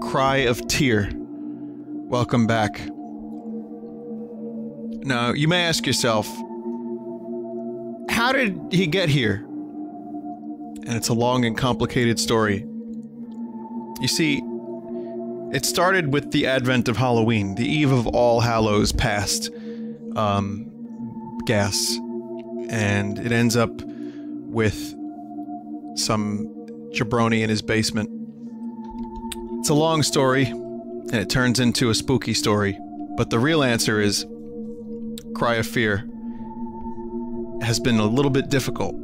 Cry of Tear. Welcome back. Now, you may ask yourself, how did he get here? And it's a long and complicated story. You see, it started with the advent of Halloween, the eve of All Hallows Past, gas. And it ends up with some jabroni in his basement. It's a long story, and it turns into a spooky story. But the real answer is, Cry of Fear has been a little bit difficult.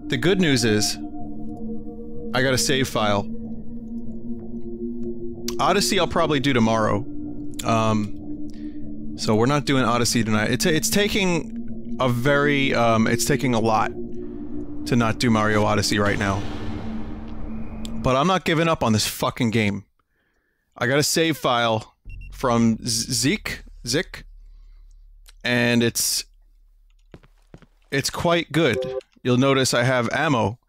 The good news is, I got a save file. Odyssey I'll probably do tomorrow. So we're not doing Odyssey tonight. It's taking a very, it's taking a lot to not do Mario Odyssey right now. But I'm not giving up on this fucking game. I got a save file from Zik, and it's quite good. You'll notice I have ammo.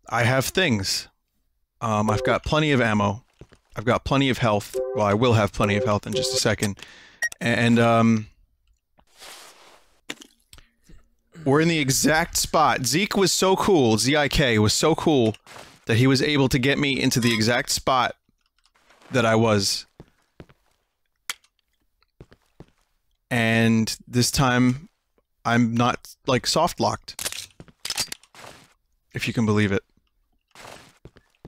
I have things. I've got plenty of ammo. I've got plenty of health. Well, I will have plenty of health in just a second. And, we're in the exact spot. Zeke was so cool, Z-I-K was so cool, that he was able to get me into the exact spot that I was. And this time, I'm not, like, soft-locked. If you can believe it.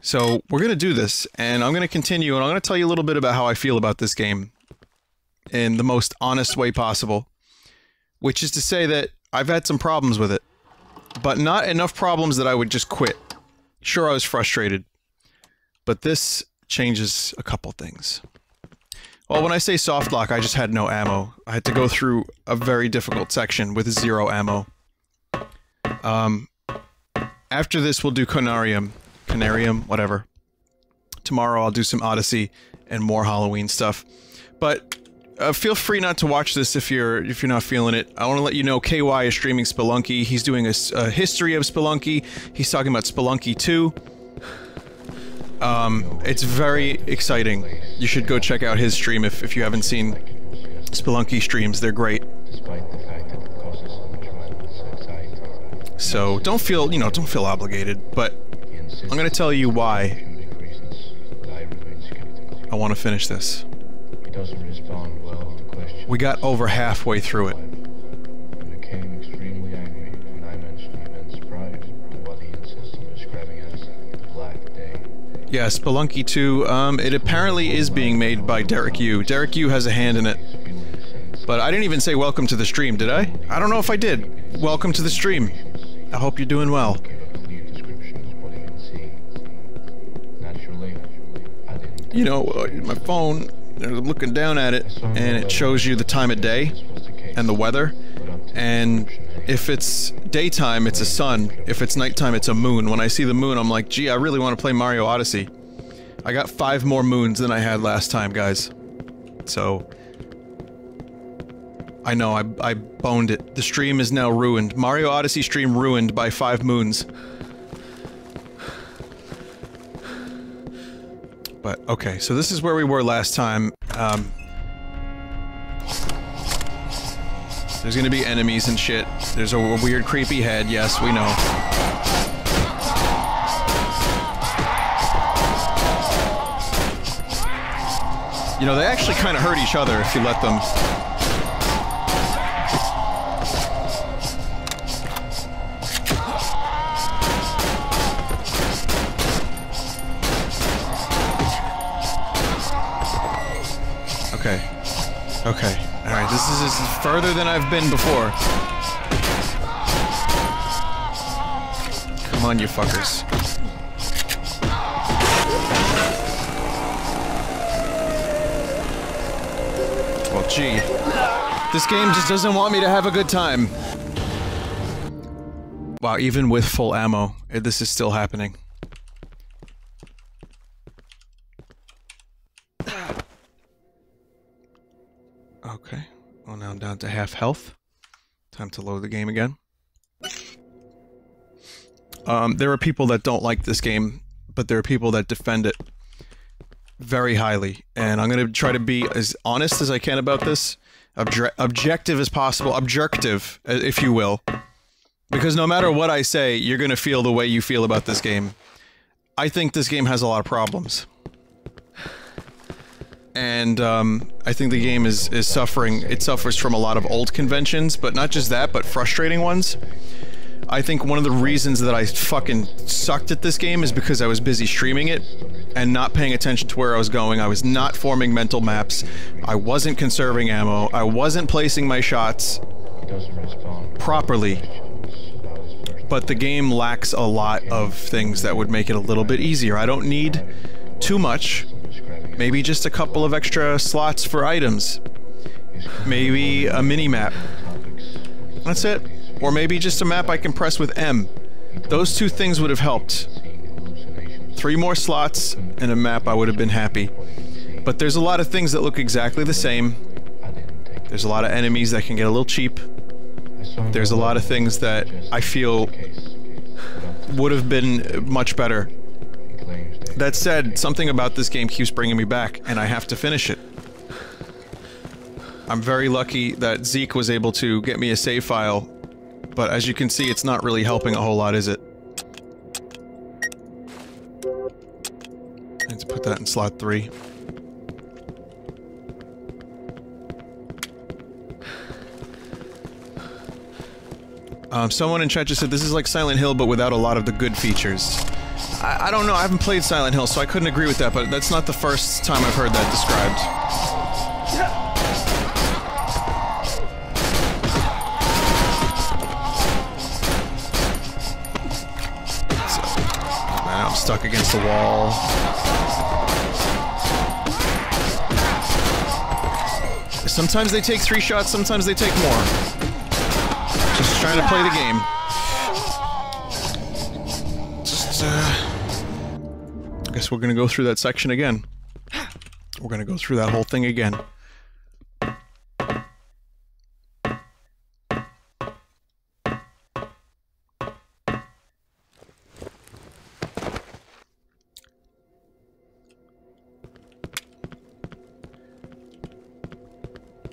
So, we're gonna do this, and I'm gonna continue, and I'm gonna tell you a little bit about how I feel about this game. In the most honest way possible. Which is to say that I've had some problems with it. But not enough problems that I would just quit. Sure, I was frustrated. But this changes a couple things. Well, when I say soft lock, I just had no ammo. I had to go through a very difficult section with 0 ammo. After this, we'll do Conarium, whatever. Tomorrow I'll do some Odyssey and more Halloween stuff. But feel free not to watch this if you're not feeling it. I want to let you know KY is streaming Spelunky. He's doing a history of Spelunky. He's talking about Spelunky 2. It's very exciting. You should go check out his stream if you haven't seen Spelunky streams. They're great. So don't feel, don't feel obligated, but I'm gonna tell you why I want to finish this. We got over halfway through it. Yeah, Spelunky 2, it apparently is being made by Derek Yu. Derek Yu has a hand in it. But I didn't even say welcome to the stream, did I? I don't know if I did. Welcome to the stream. I hope you're doing well. You know, my phone, I'm looking down at it, and it shows you the time of day and the weather. And if it's daytime, it's a sun. If it's nighttime, it's a moon. When I see the moon, I'm like, gee, I really want to play Mario Odyssey. I got 5 more moons than I had last time, guys. So I know, I boned it. The stream is now ruined. Mario Odyssey stream ruined by 5 moons. But, okay, so this is where we were last time. There's gonna be enemies and shit. There's a weird, creepy head, yes, we know. You know, they actually kinda hurt each other if you let them. Okay. Okay. Alright, this is further than I've been before. Come on, you fuckers. Well, gee. This game just doesn't want me to have a good time. Wow, even with full ammo, this is still happening. Okay, well now I'm down to half health. Time to load the game again. There are people that don't like this game, but there are people that defend it. very highly, and I'm gonna try to be as honest as I can about this, objective as possible, objective, if you will, because no matter what I say, you're gonna feel the way you feel about this game. I think this game has a lot of problems. And, I think the game is suffering, it suffers from a lot of old conventions, but not just that, but frustrating ones. I think one of the reasons that I fucking sucked at this game is because I was busy streaming it and not paying attention to where I was going. I was not forming mental maps. I wasn't conserving ammo. I wasn't placing my shots properly. But the game lacks a lot of things that would make it a little bit easier. I don't need too much. Maybe just a couple of extra slots for items. Maybe a mini-map. That's it. Or maybe just a map I can press with M. Those two things would have helped. 3 more slots and a map, I would have been happy. But there's a lot of things that look exactly the same. There's a lot of enemies that can get a little cheap. There's a lot of things that I feel would have been much better. That said, something about this game keeps bringing me back, and I have to finish it. I'm very lucky that Zeke was able to get me a save file, but as you can see, it's not really helping a whole lot, is it? I need to put that in slot 3. Someone in chat just said this is like Silent Hill, but without a lot of the good features. I don't know, I haven't played Silent Hill, so I couldn't agree with that, but that's not the first time I've heard that described. So, man, I'm stuck against the wall. Sometimes they take 3 shots, sometimes they take more. Just trying to play the game. I guess we're gonna go through that section again. We're gonna go through that whole thing again.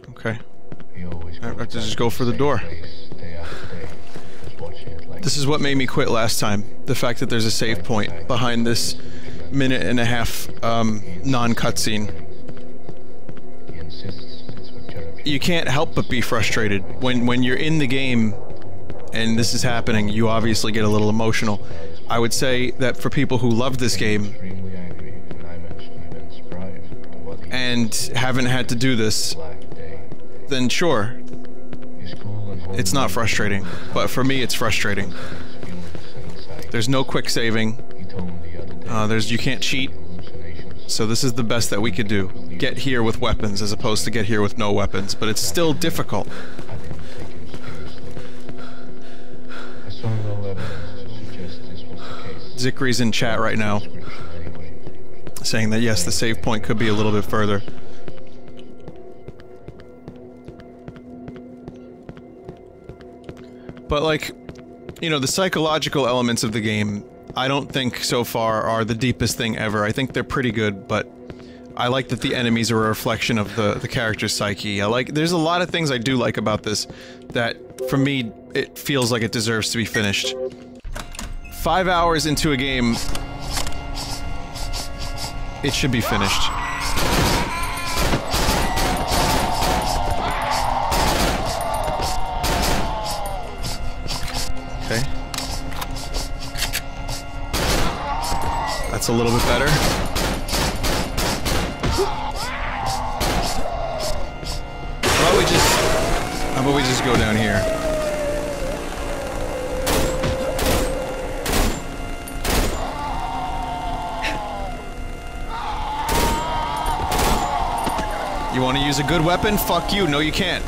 Okay. I have to just go for the door. This is what made me quit last time. The fact that there's a save point behind this minute-and-a-half, non-cutscene. You can't help but be frustrated. When you're in the game, and this is happening, you obviously get a little emotional. I would say that for people who love this game, and haven't had to do this, then sure, it's not frustrating. But for me, it's frustrating. There's no quick saving. You can't cheat. So this is the best that we could do. Get here with weapons as opposed to get here with no weapons, but it's still difficult. Zikri's in chat right now, saying that yes, the save point could be a little bit further. But like, you know, the psychological elements of the game, I don't think so far are the deepest thing ever. I think they're pretty good, but I like that the enemies are a reflection of the character's psyche. There's a lot of things I do like about this that, for me, it feels like it deserves to be finished. 5 hours into a game, it should be finished. Okay. That's a little bit better. How about we just go down here? You want to use a good weapon? Fuck you. No, you can't.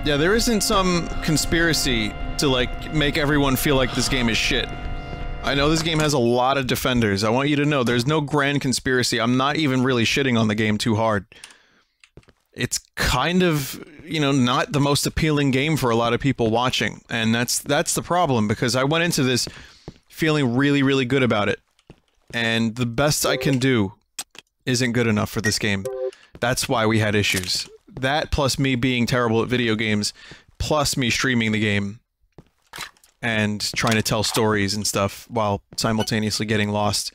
Yeah, there isn't some conspiracy to, like, make everyone feel like this game is shit. I know this game has a lot of defenders. I want you to know there's no grand conspiracy. I'm not even really shitting on the game too hard. It's kind of, you know, not the most appealing game for a lot of people watching. And that's the problem, because I went into this feeling really, really good about it. And the best I can do isn't good enough for this game. That's why we had issues. That plus me being terrible at video games, plus me streaming the game and trying to tell stories and stuff while simultaneously getting lost.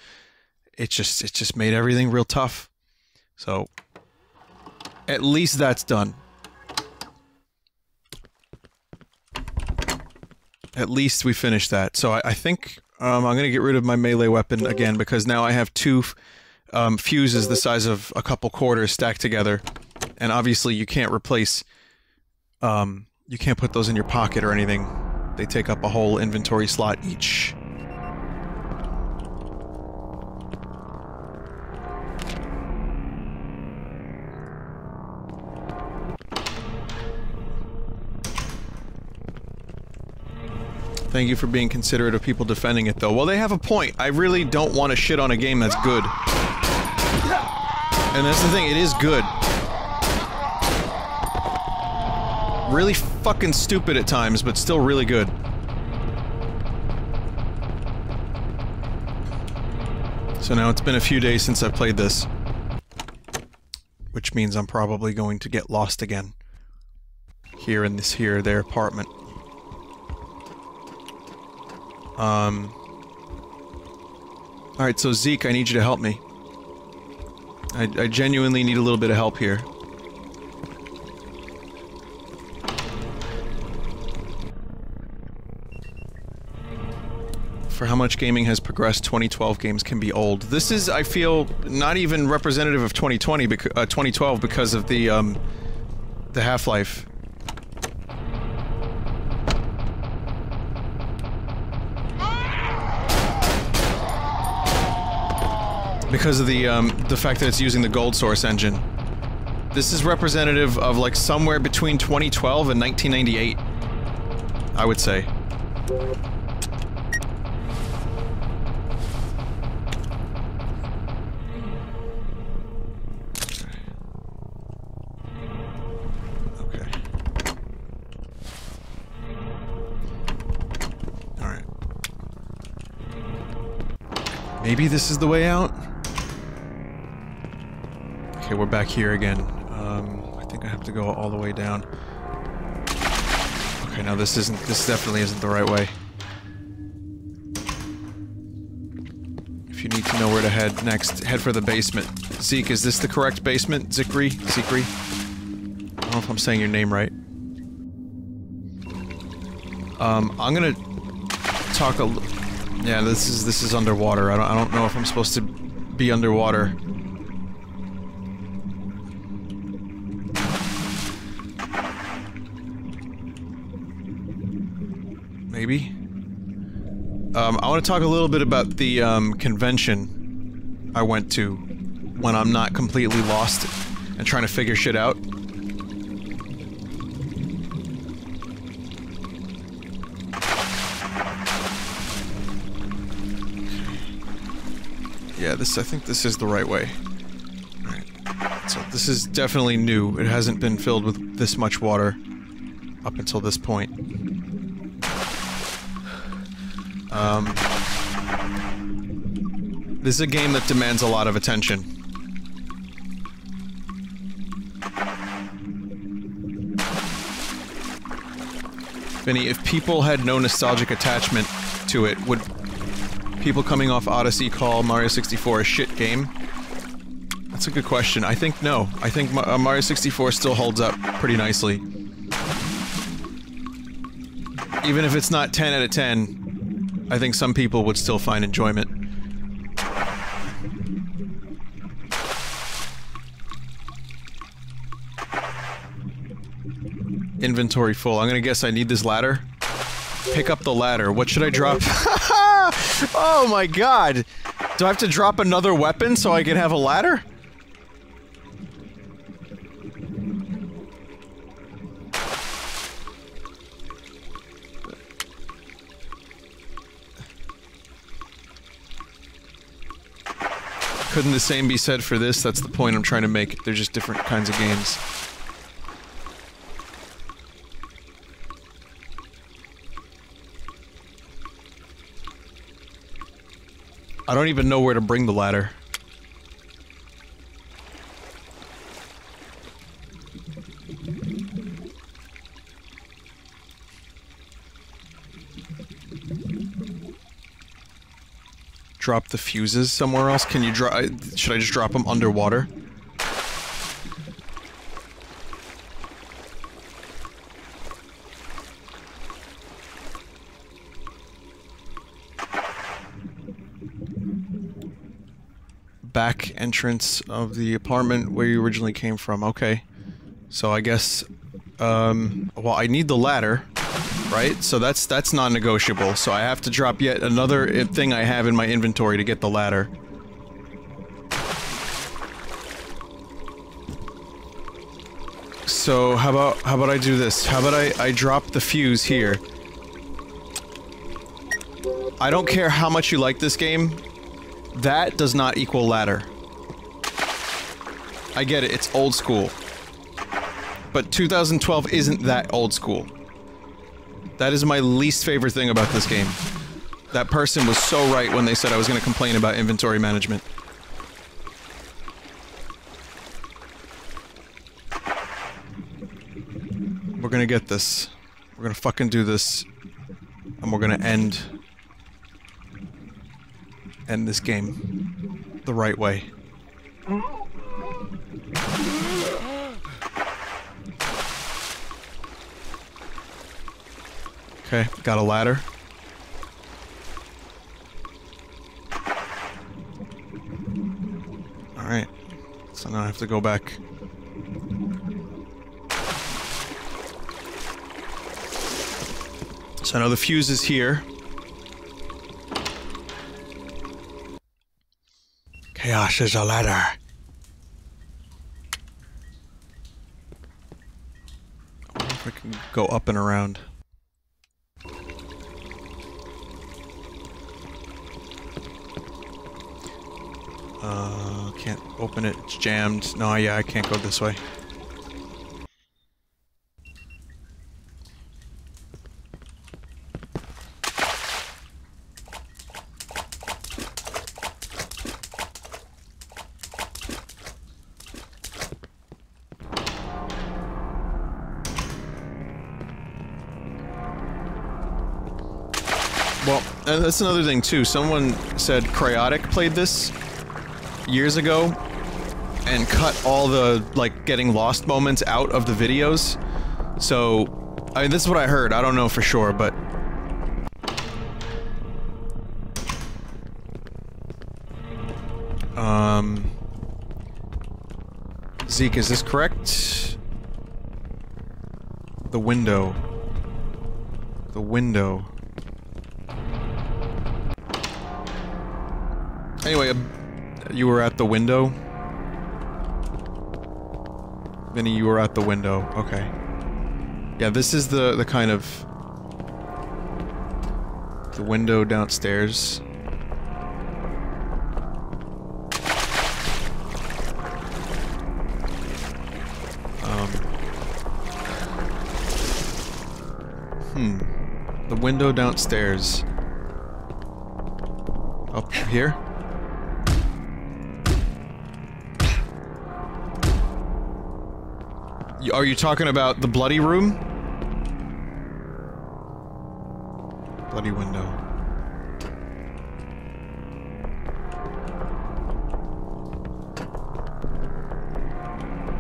It just made everything real tough. So at least that's done. At least we finished that. So I think I'm gonna get rid of my melee weapon again, because now I have two fuses the size of a couple quarters stacked together. And obviously you can't replace, you can't put those in your pocket or anything. They take up a whole inventory slot each. Thank you for being considerate of people defending it, though. Well, they have a point. I really don't want to shit on a game that's good. And that's the thing, it is good. Really fucking stupid at times, but still really good. So now it's been a few days since I've played this. Which means I'm probably going to get lost again. Here in this there apartment. Alright, so Zeke, I need you to help me. I genuinely need a little bit of help here. For how much gaming has progressed, 2012 games can be old. This is, I feel, not even representative of 2020, 2012 because of the Half-Life. Because of the fact that it's using the Gold Source engine. This is representative of, like, somewhere between 2012 and 1998. I would say. Okay. Alright. Maybe this is the way out? Okay, we're back here again. I think I have to go all the way down. Okay, now this definitely isn't the right way. If you need to know where to head next, head for the basement. Zeke, is this the correct basement? Zikri? Zikri? I don't know if I'm saying your name right. I'm gonna talk a little. Yeah, this is underwater. I don't know if I'm supposed to be underwater. Maybe. I want to talk a little bit about the convention I went to when I'm not completely lost and trying to figure shit out. Yeah, I think this is the right way. Alright. So this is definitely new. It hasn't been filled with this much water up until this point. This is a game that demands a lot of attention. Vinny, if people had no nostalgic attachment to it, would people coming off Odyssey call Mario 64 a shit game? That's a good question. I think no. I think Mario 64 still holds up pretty nicely. Even if it's not 10 out of 10, I think some people would still find enjoyment. Inventory full. I'm gonna guess I need this ladder. Pick up the ladder. What should I drop? Oh my god! Do I have to drop another weapon so I can have a ladder? Couldn't the same be said for this? That's the point I'm trying to make. They're just different kinds of games. I don't even know where to bring the ladder. Drop the fuses somewhere else? Can you drop? Should I just drop them underwater? Back entrance of the apartment where you originally came from. Okay. So I guess, well, I need the ladder, right? So that's non-negotiable. So I have to drop yet another thing I have in my inventory to get the ladder. So how about I do this? How about I drop the fuse here? I don't care how much you like this game. That does not equal ladder. I get it, it's old school. But 2012 isn't that old school. That is my least favorite thing about this game. That person was so right when they said I was going to complain about inventory management. We're gonna get this. We're gonna fucking do this. And we're gonna end this game the right way. Okay, got a ladder. Alright. So now I have to go back. So now the fuse is here. Chaos is a ladder. I wonder if I can go up and around. Can't open it, it's jammed. No, yeah, I can't go this way. Well, that's another thing too. Someone said Cryotic played this years ago and cut all the, like, getting lost moments out of the videos. So, I mean, this is what I heard. I don't know for sure, but... Zeke, is this correct? The window. The window. Anyway, you were at the window? Vinny, you were at the window. Okay. Yeah, this is the kind of... the window downstairs. The window downstairs. Up here? Are you talking about the bloody room? Bloody window.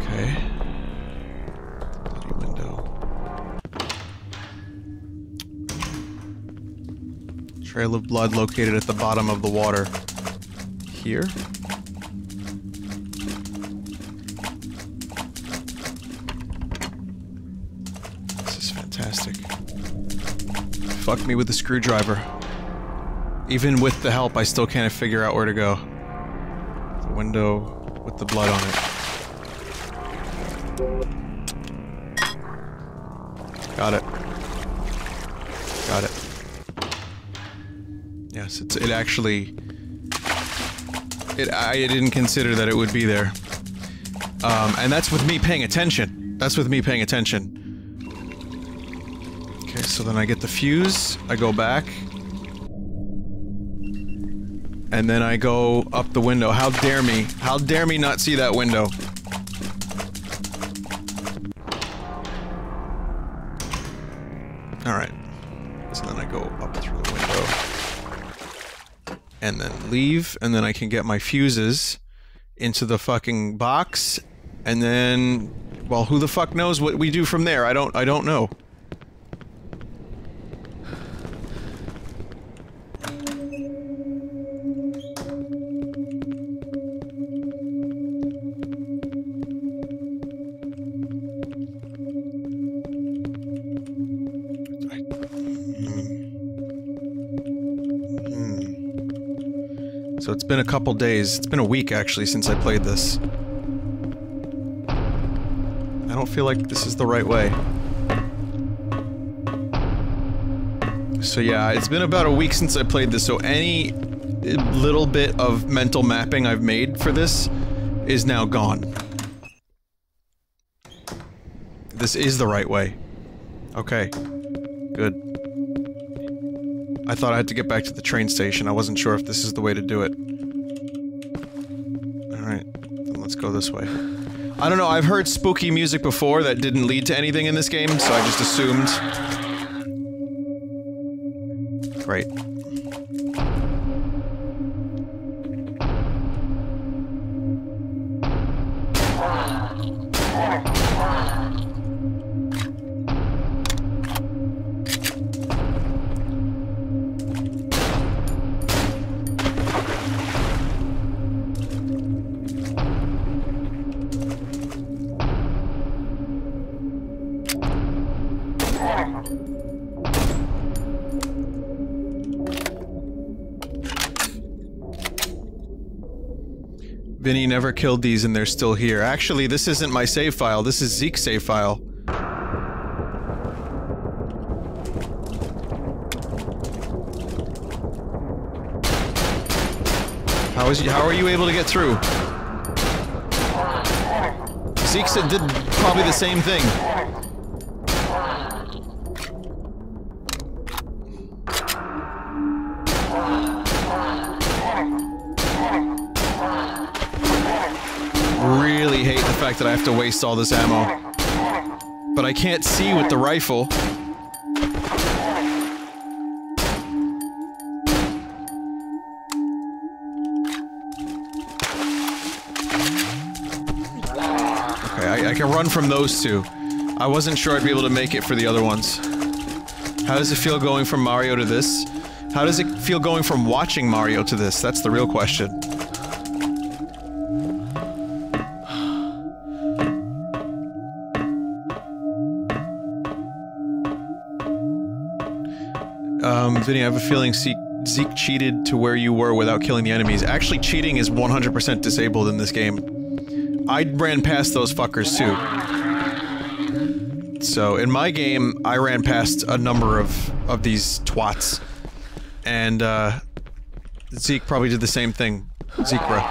Okay. Bloody window. Trail of blood located at the bottom of the water. Here? Fantastic. Fuck me with the screwdriver. Even with the help, I still can't figure out where to go. The window with the blood on it. Got it. Got it. Yes, it actually... I didn't consider that it would be there. And that's with me paying attention. That's with me paying attention. Okay, so then I get the fuse, I go back. And then I go up the window. How dare me? How dare me not see that window? Alright. So then I go up through the window. And then leave, and then I can get my fuses into the fucking box, and then... well, who the fuck knows what we do from there? I don't know. So it's been a couple days. It's been a week, actually, since I played this. I don't feel like this is the right way. So yeah, it's been about a week since I played this, so any little bit of mental mapping I've made for this is now gone. This is the right way. Okay. Good. I thought I had to get back to the train station. I wasn't sure if this is the way to do it. Alright, then let's go this way. I don't know, I've heard spooky music before that didn't lead to anything in this game, so I just assumed. Great. Vinny never killed these and they're still here. Actually, this isn't my save file, this is Zeke's save file. How are you able to get through? Zeke did probably the same thing. Really hate the fact that I have to waste all this ammo. But I can't see with the rifle. Okay, I can run from those two. I wasn't sure I'd be able to make it for the other ones. How does it feel going from Mario to this? How does it feel going from watching Mario to this? That's the real question. Vinny, I have a feeling Zeke cheated to where you were without killing the enemies. Actually, cheating is 100% disabled in this game. I ran past those fuckers, too. So, in my game, I ran past a number of these twats. And, Zeke probably did the same thing. Zeke, bro.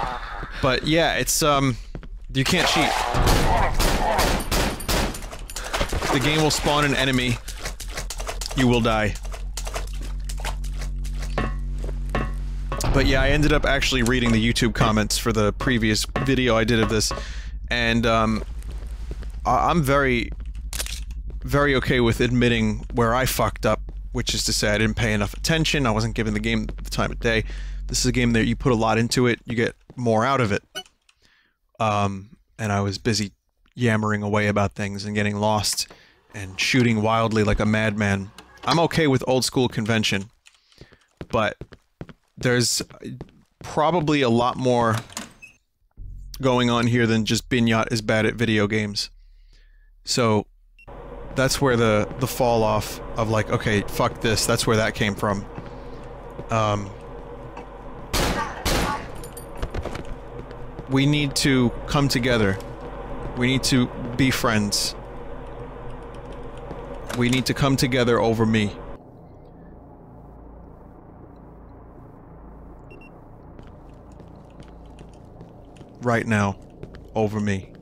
But, yeah, it's, you can't cheat. The game will spawn an enemy. You will die. But yeah, I ended up actually reading the YouTube comments for the previous video I did of this, and I'm very okay with admitting where I fucked up, which is to say I didn't pay enough attention, I wasn't giving the game the time of day. This is a game that you put a lot into it, you get more out of it. And I was busy yammering away about things and getting lost and shooting wildly like a madman. I'm okay with old school convention, but there's probably a lot more going on here than just Binyat is bad at video games. So that's where the fall off of like, okay, fuck this, that's where that came from. We need to come together. We need to be friends. We need to come together over me. right now over me.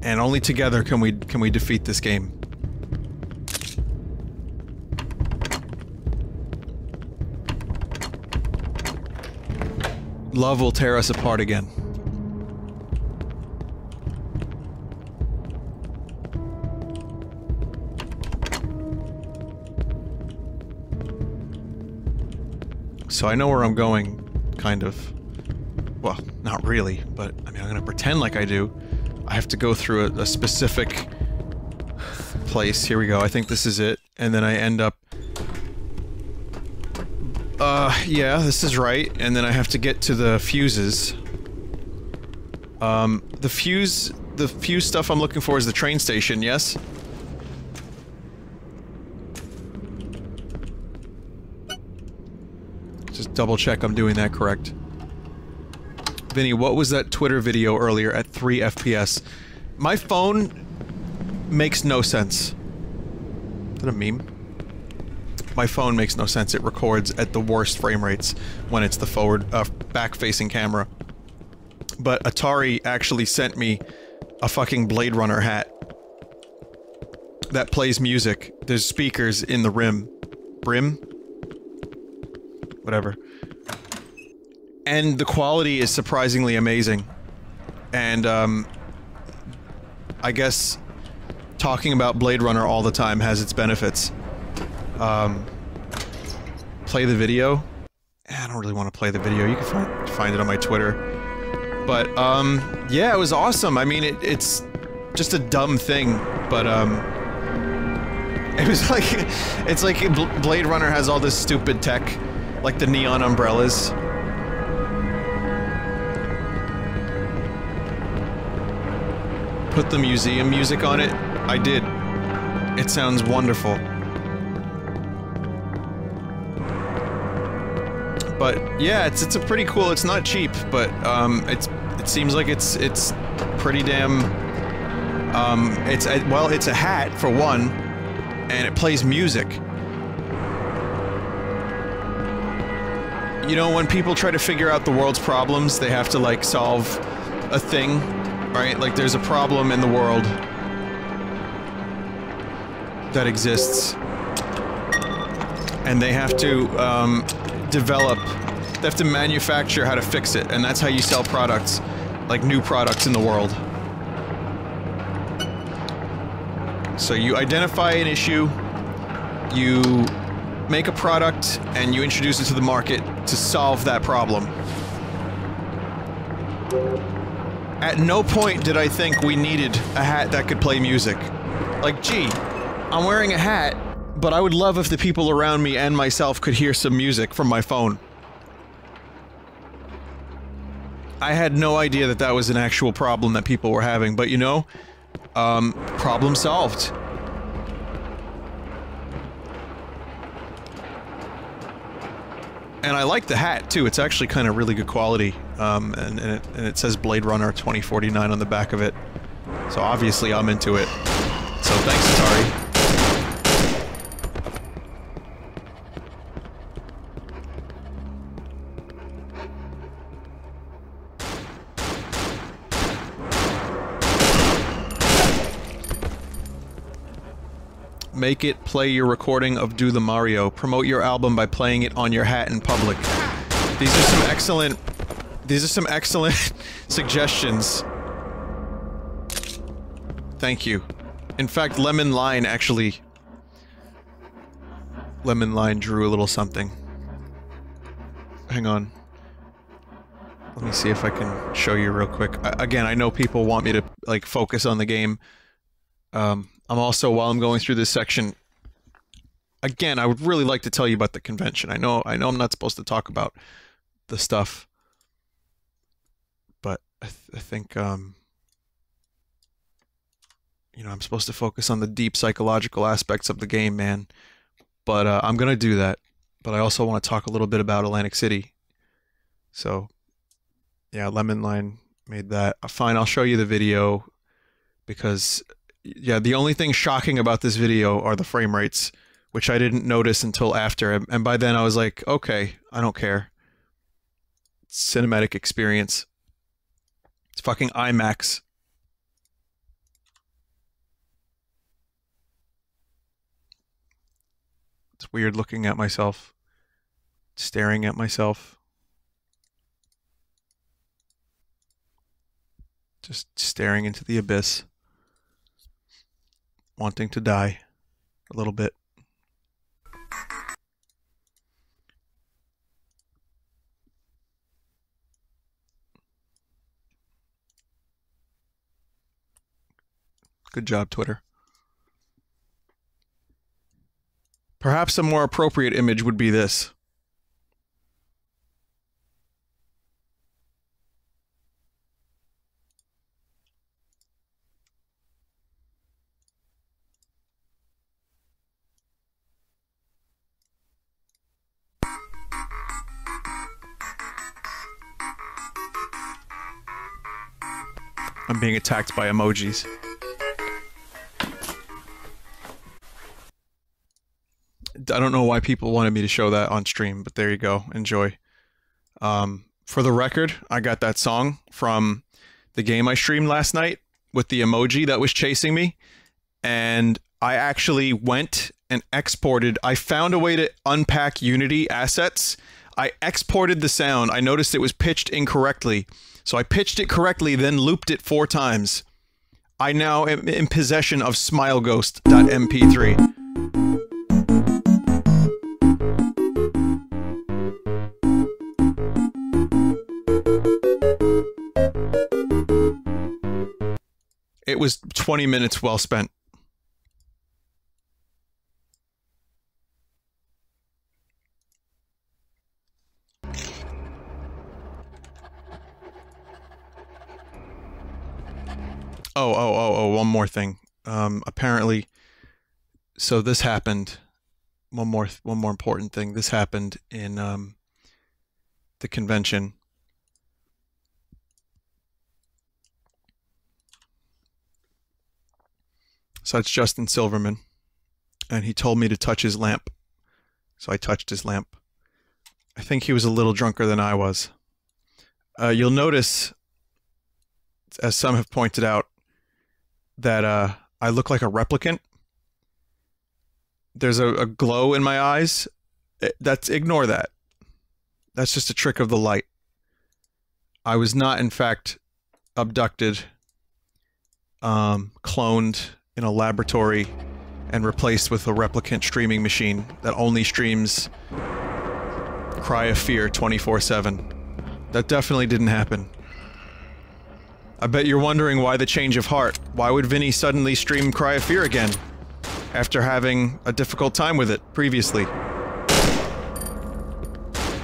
And only together can we defeat this game. Love will tear us apart again. So I know where I'm going, kind of. Well, not really, but I mean, I'm gonna pretend like I do. I have to go through a specific place. Here we go. I think this is it. And then I end up... yeah, this is right. And then I have to get to the fuses. The fuse stuff I'm looking for is the train station, yes? Just double check I'm doing that correct. Vinny, what was that Twitter video earlier at 3 FPS? My phone makes no sense. Is that a meme? My phone makes no sense. It records at the worst frame rates when it's the forward, back-facing camera. But Atari actually sent me a fucking Blade Runner hat that plays music. There's speakers in the brim? Whatever. And the quality is surprisingly amazing. And, I guess talking about Blade Runner all the time has its benefits. Play the video? I don't really want to play the video. You can find it on my Twitter. But, yeah, it was awesome. I mean, it's just a dumb thing, but, it was like, it's like Blade Runner has all this stupid tech, like the neon umbrellas. Put the museum music on it? I did. It sounds wonderful. But yeah, it's a pretty cool. It's not cheap, but it seems like it's pretty damn. It's a hat for one, and it plays music. You know, when people try to figure out the world's problems, they have to like solve a thing, right? Like there's a problem in the world that exists, and they have to they have to manufacture how to fix it, and that's how you sell products, like new products in the world. So you identify an issue, you make a product, and you introduce it to the market to solve that problem. At no point did I think we needed a hat that could play music. Like, gee, I'm wearing a hat, but I would love if the people around me and myself could hear some music from my phone. I had no idea that that was an actual problem that people were having, but you know, problem solved. And I like the hat, too. It's actually kind of really good quality. And it says Blade Runner 2049 on the back of it. So obviously I'm into it. So thanks, Atari. Make it play your recording of Do the Mario. Promote your album by playing it on your hat in public. These are some excellent suggestions. Thank you. In fact, Lemon Line drew a little something. Hang on. Let me see if I can show you real quick. Again, I know people want me to, like, focus on the game. I'm also, while I'm going through this section, again, I would really like to tell you about the convention. I know I'm not supposed to talk about the stuff, but I think, you know, I'm supposed to focus on the deep psychological aspects of the game, man. But I'm gonna do that. But I also want to talk a little bit about Atlantic City. So, yeah, Lemon Line made that. Fine, I'll show you the video, because... yeah, the only thing shocking about this video are the frame rates, which I didn't notice until after, and by then I was like, okay, I don't care. cinematic experience. It's fucking IMAX. It's weird looking at myself, staring at myself. Just staring into the abyss, wanting to die a little bit. Good job, Twitter. Perhaps a more appropriate image would be this. I'm being attacked by emojis. I don't know why people wanted me to show that on stream, but there you go. Enjoy. For the record, I got that song from the game I streamed last night with the emoji that was chasing me, and I actually went and exported. I found a way to unpack Unity assets. I exported the sound. I noticed it was pitched incorrectly, so I pitched it correctly, then looped it 4 times. I now am in possession of smileghost.mp3. It was 20 minutes well spent. Oh, one more thing. Apparently, so this happened. One more important thing. This happened in the convention. So it's Justin Silverman, and he told me to touch his lamp. So I touched his lamp. I think he was a little drunker than I was. You'll notice, as some have pointed out, that I look like a replicant. There's a glow in my eyes. Ignore that. That's just a trick of the light. I was not, in fact, abducted, cloned in a laboratory, and replaced with a replicant streaming machine that only streams Cry of Fear 24/7. That definitely didn't happen. I bet you're wondering why the change of heart. Why would Vinny suddenly stream Cry of Fear again, after having a difficult time with it previously?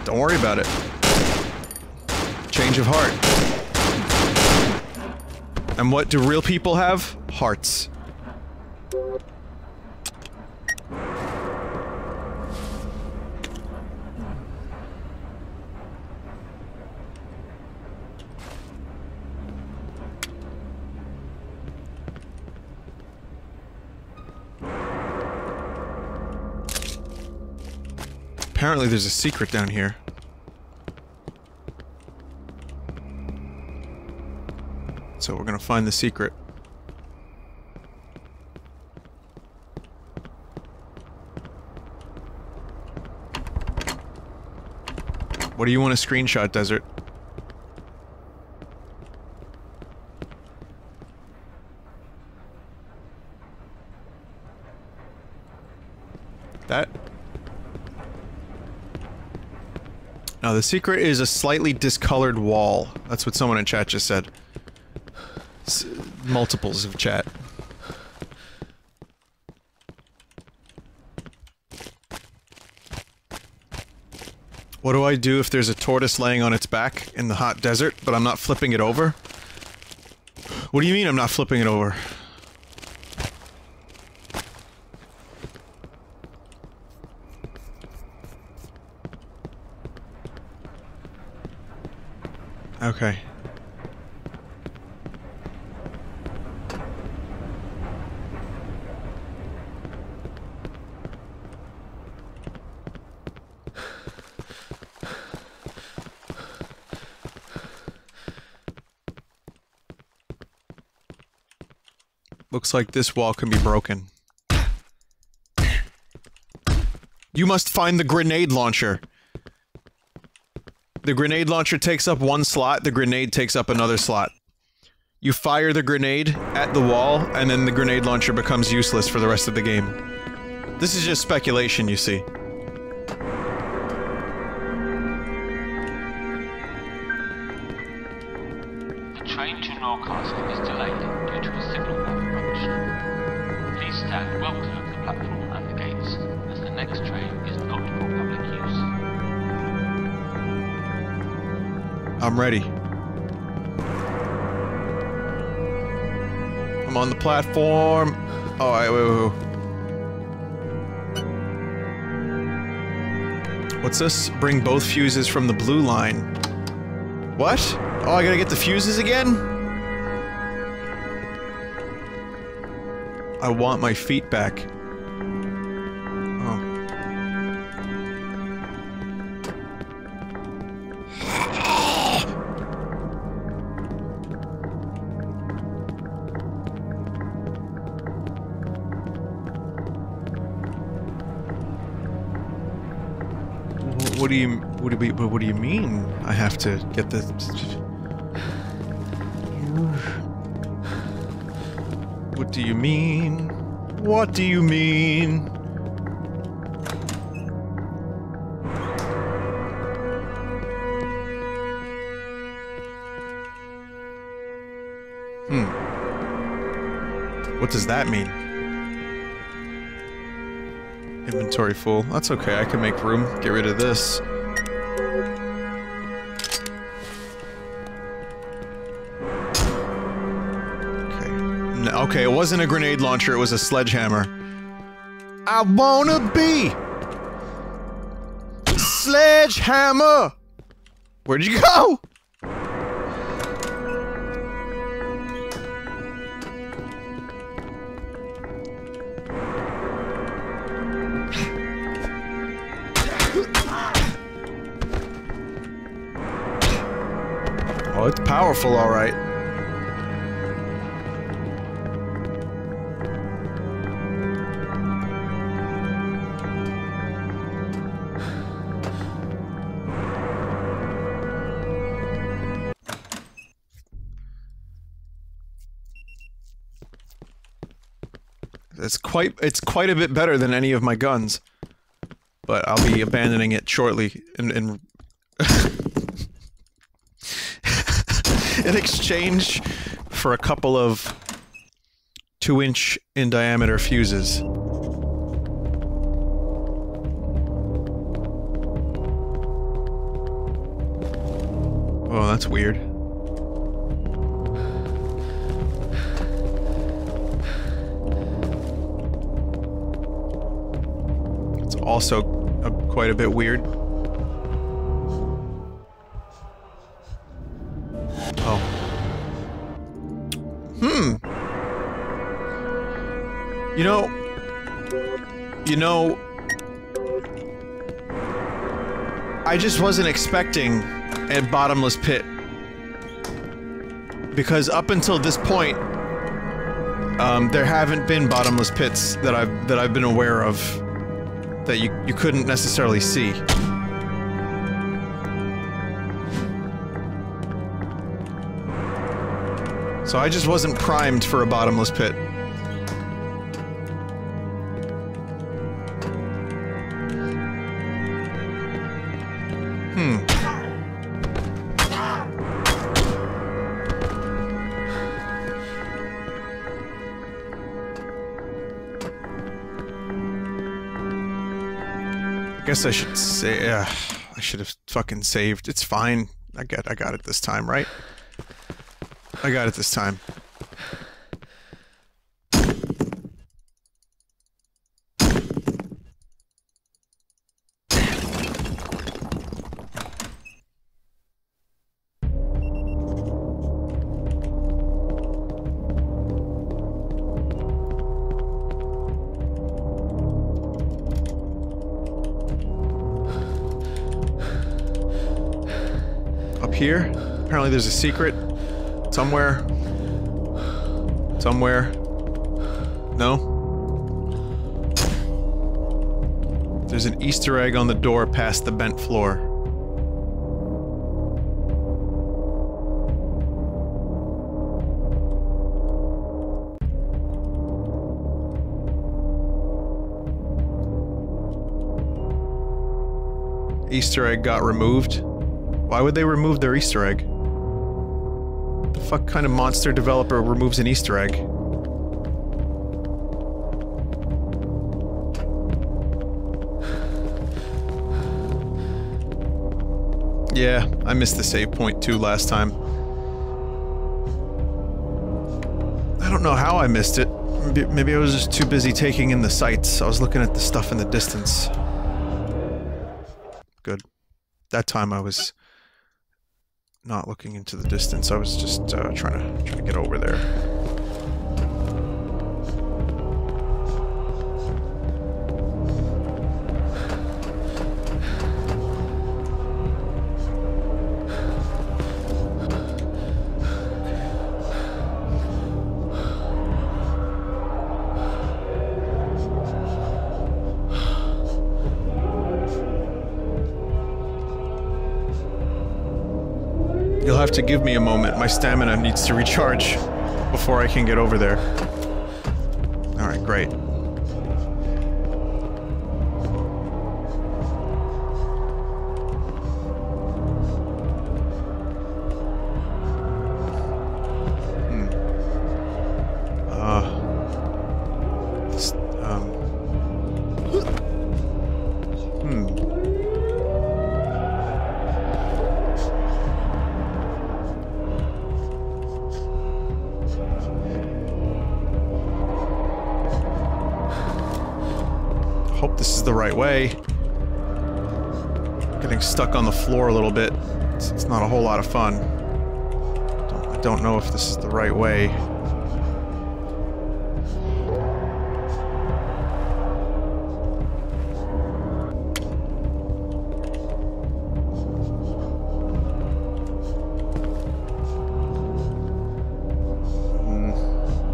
Don't worry about it. Change of heart. And what do real people have? Hearts. Apparently there's a secret down here. So we're gonna find the secret. What do you want to screenshot, Desert? That? No, the secret is a slightly discolored wall. That's what someone in chat just said. Multiples of chat. What do I do if there's a tortoise laying on its back in the hot desert, but I'm not flipping it over? What do you mean I'm not flipping it over? Okay. Looks like this wall can be broken. You must find the grenade launcher. The grenade launcher takes up one slot, the grenade takes up another slot. You fire the grenade at the wall, and then the grenade launcher becomes useless for the rest of the game. This is just speculation, you see. The train to Norcastle is delayed due to a signal malfunction. Please stand well clear of the platform and the gates, as the next train is not for public use. I'm ready. I'm on the platform. Oh, wait. What's this? Bring both fuses from the blue line. What? Oh, I gotta get the fuses again? I want my feet back. Oh. What do you mean I have to get the... What do you mean? What do you mean? What does that mean? Inventory full. That's okay, I can make room. Get rid of this. Okay. No, okay, it wasn't a grenade launcher, it was a sledgehammer. I wanna be sledgehammer! Where'd you go? Oh, it's powerful, all right. It's quite a bit better than any of my guns. But I'll be abandoning it shortly in in exchange for a couple of 2-inch in diameter fuses. Oh, that's weird. It's also quite a bit weird. Oh. You know, I just wasn't expecting a bottomless pit. Because up until this point, there haven't been bottomless pits that I've been aware of that you couldn't necessarily see. So I just wasn't primed for a bottomless pit. I guess I should say, I should have fucking saved. It's fine. I got it this time, right? I got it this time. Up here, apparently there's a secret somewhere. Somewhere. No? There's an Easter egg on the door past the bent floor. Easter egg got removed. Why would they remove their Easter egg? What the fuck kind of monster developer removes an Easter egg? Yeah, I missed the save point too last time. I don't know how I missed it. Maybe I was just too busy taking in the sights. I was looking at the stuff in the distance. Good. That time I was not looking into the distance. I was just trying to get over there. You'll have to give me a moment. My stamina needs to recharge before I can get over there. Alright, great. Hope this is the right way. Getting stuck on the floor a little bit. It's not a whole lot of fun. I don't know if this is the right way.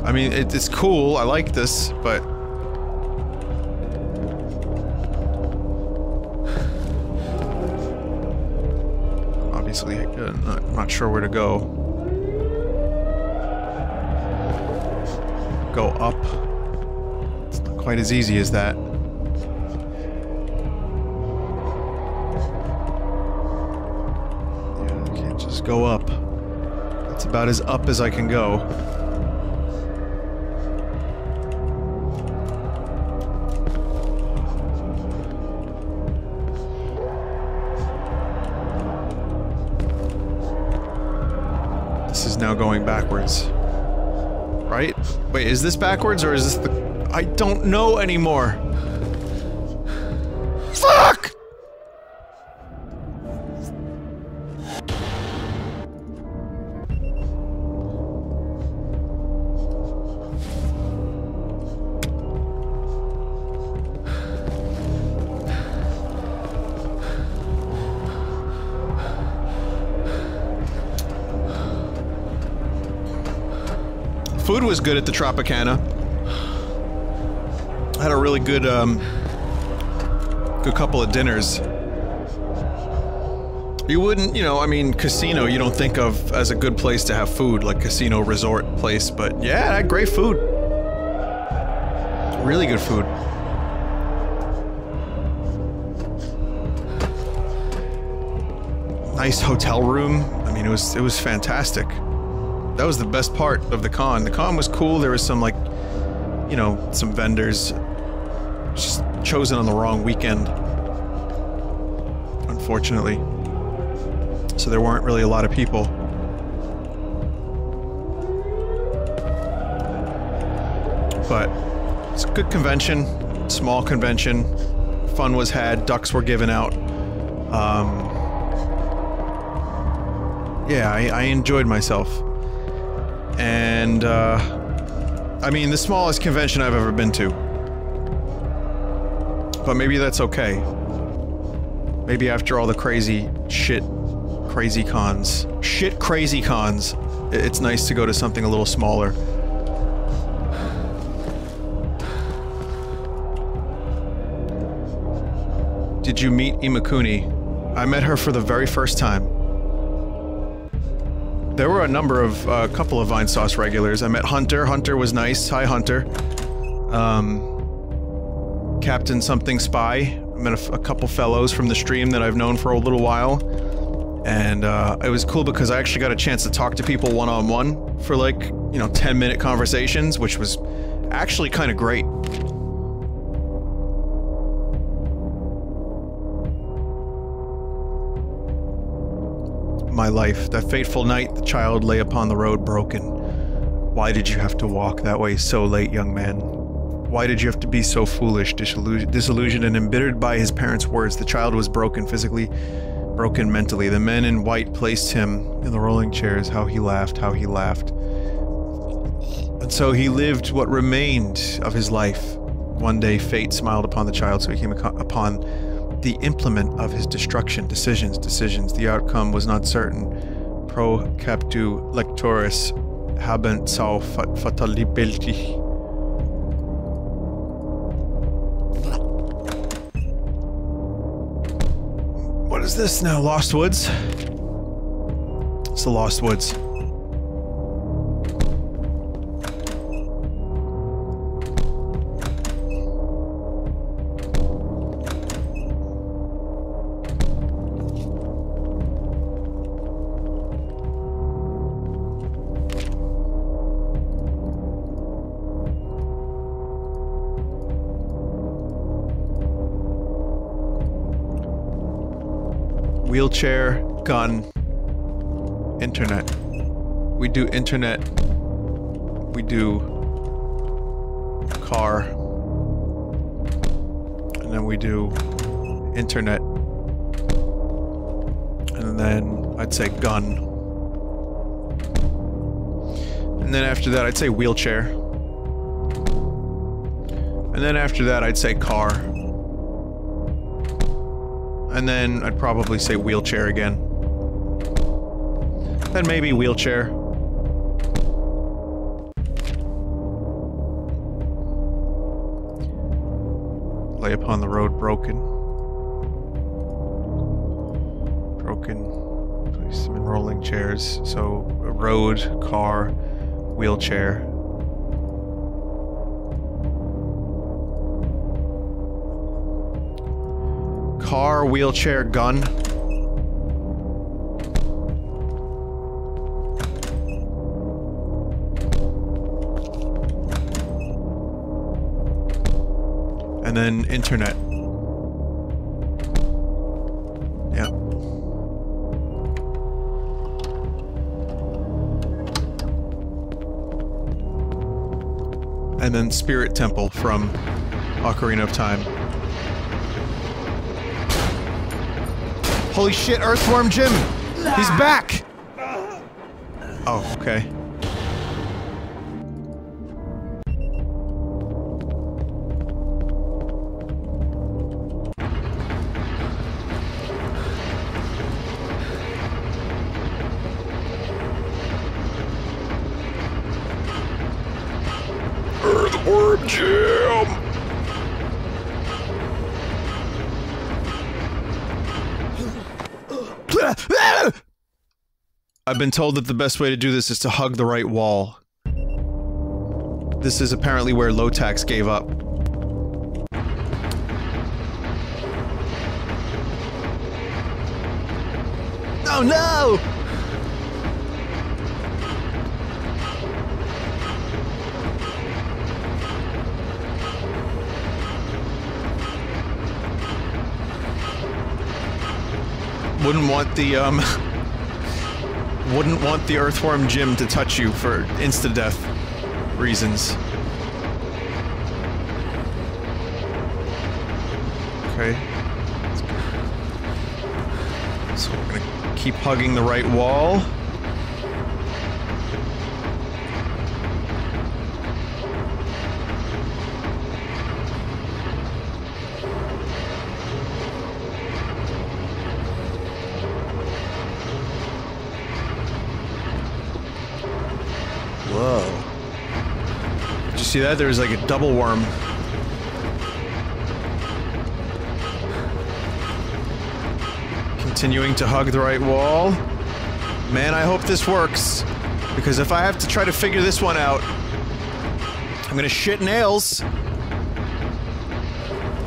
I mean, it's cool. I like this, but not sure where to go. Go up. It's not quite as easy as that. Yeah, I can't just go up. That's about as up as I can go. Now going backwards. Right? Wait, is this backwards or is this the... I don't know anymore! Fuck! Food was good at the Tropicana. Had a really good, good couple of dinners. You wouldn't, you know, I mean, casino you don't think of as a good place to have food, like casino resort place, but yeah, it had great food. Really good food. Nice hotel room. I mean, it was fantastic. That was the best part of the con. The con was cool. There was some, like, you know, some vendors just chosen on the wrong weekend, unfortunately. So there weren't really a lot of people. But it's a good convention, small convention. Fun was had, ducks were given out. Yeah, I enjoyed myself. And, I mean, the smallest convention I've ever been to. But maybe that's okay. Maybe after all the crazy cons, it's nice to go to something a little smaller. did you meet Imakuni? I met her for the very first time. There were a couple of Vinesauce regulars. I met Hunter. Hunter was nice. Hi, Hunter. Captain Something Spy. I met a couple fellows from the stream that I've known for a little while. And, it was cool because I actually got a chance to talk to people one-on-one for like, you know, 10-minute conversations, which was actually kind of great. My life. That fateful night, the child lay upon the road broken. Why did you have to walk that way so late, young man? Why did you have to be so foolish, disillusioned and embittered by his parents' words? The child was broken physically, broken mentally. The men in white placed him in the rolling chairs. How he laughed, how he laughed. And so he lived what remained of his life. One day fate smiled upon the child, so he came upon the implement of his destruction. Decisions. The outcome was not certain. Pro captu lectoris habent sau fatalibility. What is this now? Lost Woods? It's the Lost Woods. Wheelchair, gun, internet. We do internet. We do car. And then we do internet. And then I'd say gun. And then after that I'd say wheelchair. And then after that I'd say car. And then I'd probably say wheelchair again. Then maybe wheelchair. Lay upon the road broken. Broken. Place them in rolling chairs. So, a road, car, wheelchair. Car, wheelchair, gun. And then internet. Yeah. And then Spirit Temple from Ocarina of Time. Holy shit, Earthworm Jim! He's back! Oh, okay. Earthworm Jim! I've been told that the best way to do this is to hug the right wall. This is apparently where Lotax gave up. Oh no! Wouldn't want the Earthworm Jim to touch you for insta-death reasons. Okay. So we're gonna keep hugging the right wall. Whoa. Did you see that? There was like a double worm. Continuing to hug the right wall. Man, I hope this works. Because if I have to try to figure this one out, I'm gonna shit nails.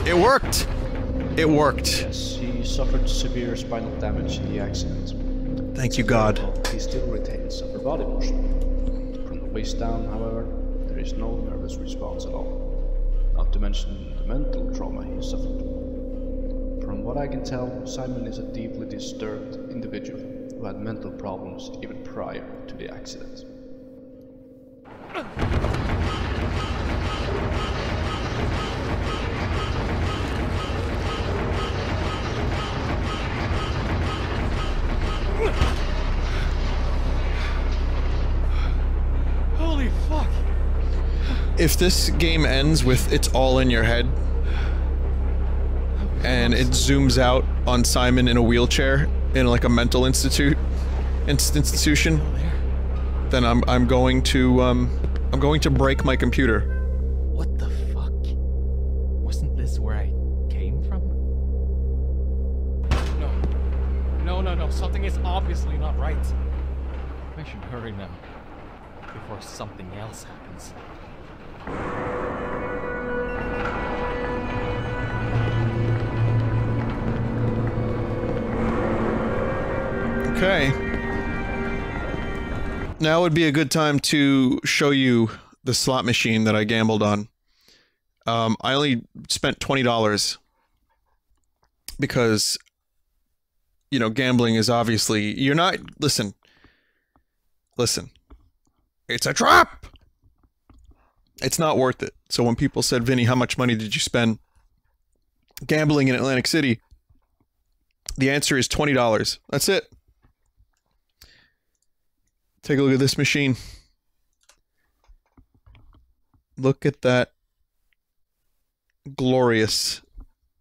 It worked! It worked. Yes, he suffered severe spinal damage in the accident. Thank you, God. He still retains upper body motion. From the waist down, however, there is no nervous response at all. Not to mention the mental trauma he suffered. From what I can tell, Simon is a deeply disturbed individual who had mental problems even prior to the accident. Holy fuck! If this game ends with it's all in your head, and it zooms out on Simon in a wheelchair in like a mental institution, then I'm going to break my computer. What the fuck? Wasn't this where I came from? No, something is obviously not right. I should hurry now, before something else happens. Okay. Now would be a good time to show you the slot machine that I gambled on. I only spent $20 because, you know, gambling is obviously... You're not... Listen. It's a trap! It's not worth it. So when people said, Vinny, how much money did you spend gambling in Atlantic City? The answer is $20. That's it. Take a look at this machine. Look at that glorious,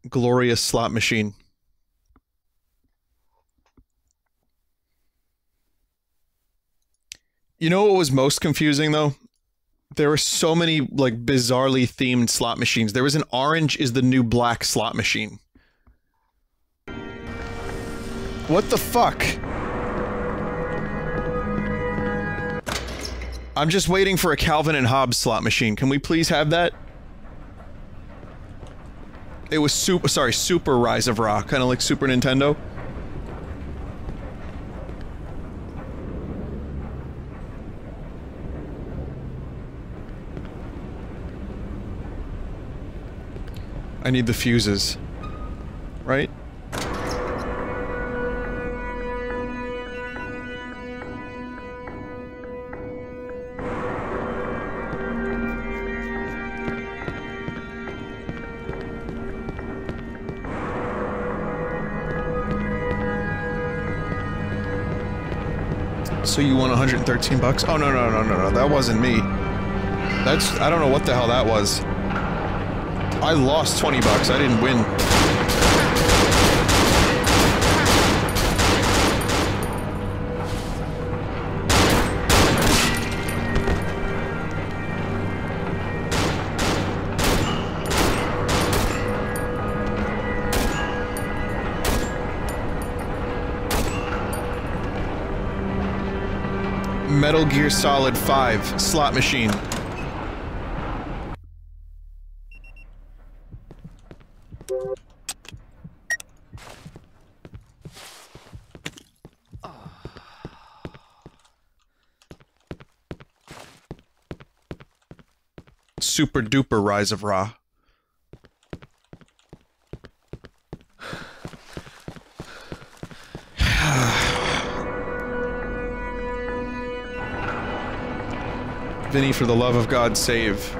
glorious slot machine. You know what was most confusing, though? There were so many, like, bizarrely themed slot machines. There was an orange is the new black slot machine. What the fuck? I'm just waiting for a Calvin and Hobbes slot machine. Can we please have that? It was Super Rise of Ra, kind of like Super Nintendo. I need the fuses. Right? So you won 113 bucks? Oh, no, that wasn't me. I don't know what the hell that was. I lost 20 bucks, I didn't win. Metal Gear Solid 5 slot machine. Super duper Rise of Ra. Vinny, for the love of God, save.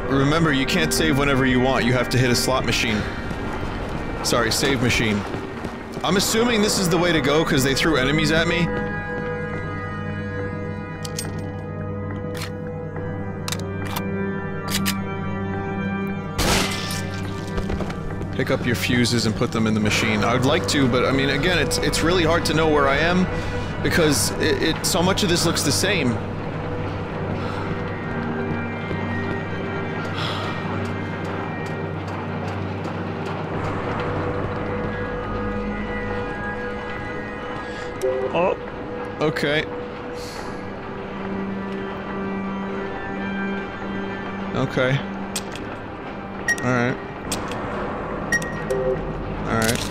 Remember, you can't save whenever you want. You have to hit a slot machine. Sorry, save machine. I'm assuming this is the way to go because they threw enemies at me. Pick up your fuses and put them in the machine. I would like to, but I mean, again, it's really hard to know where I am because so much of this looks the same. Okay. Okay. Alright. Alright.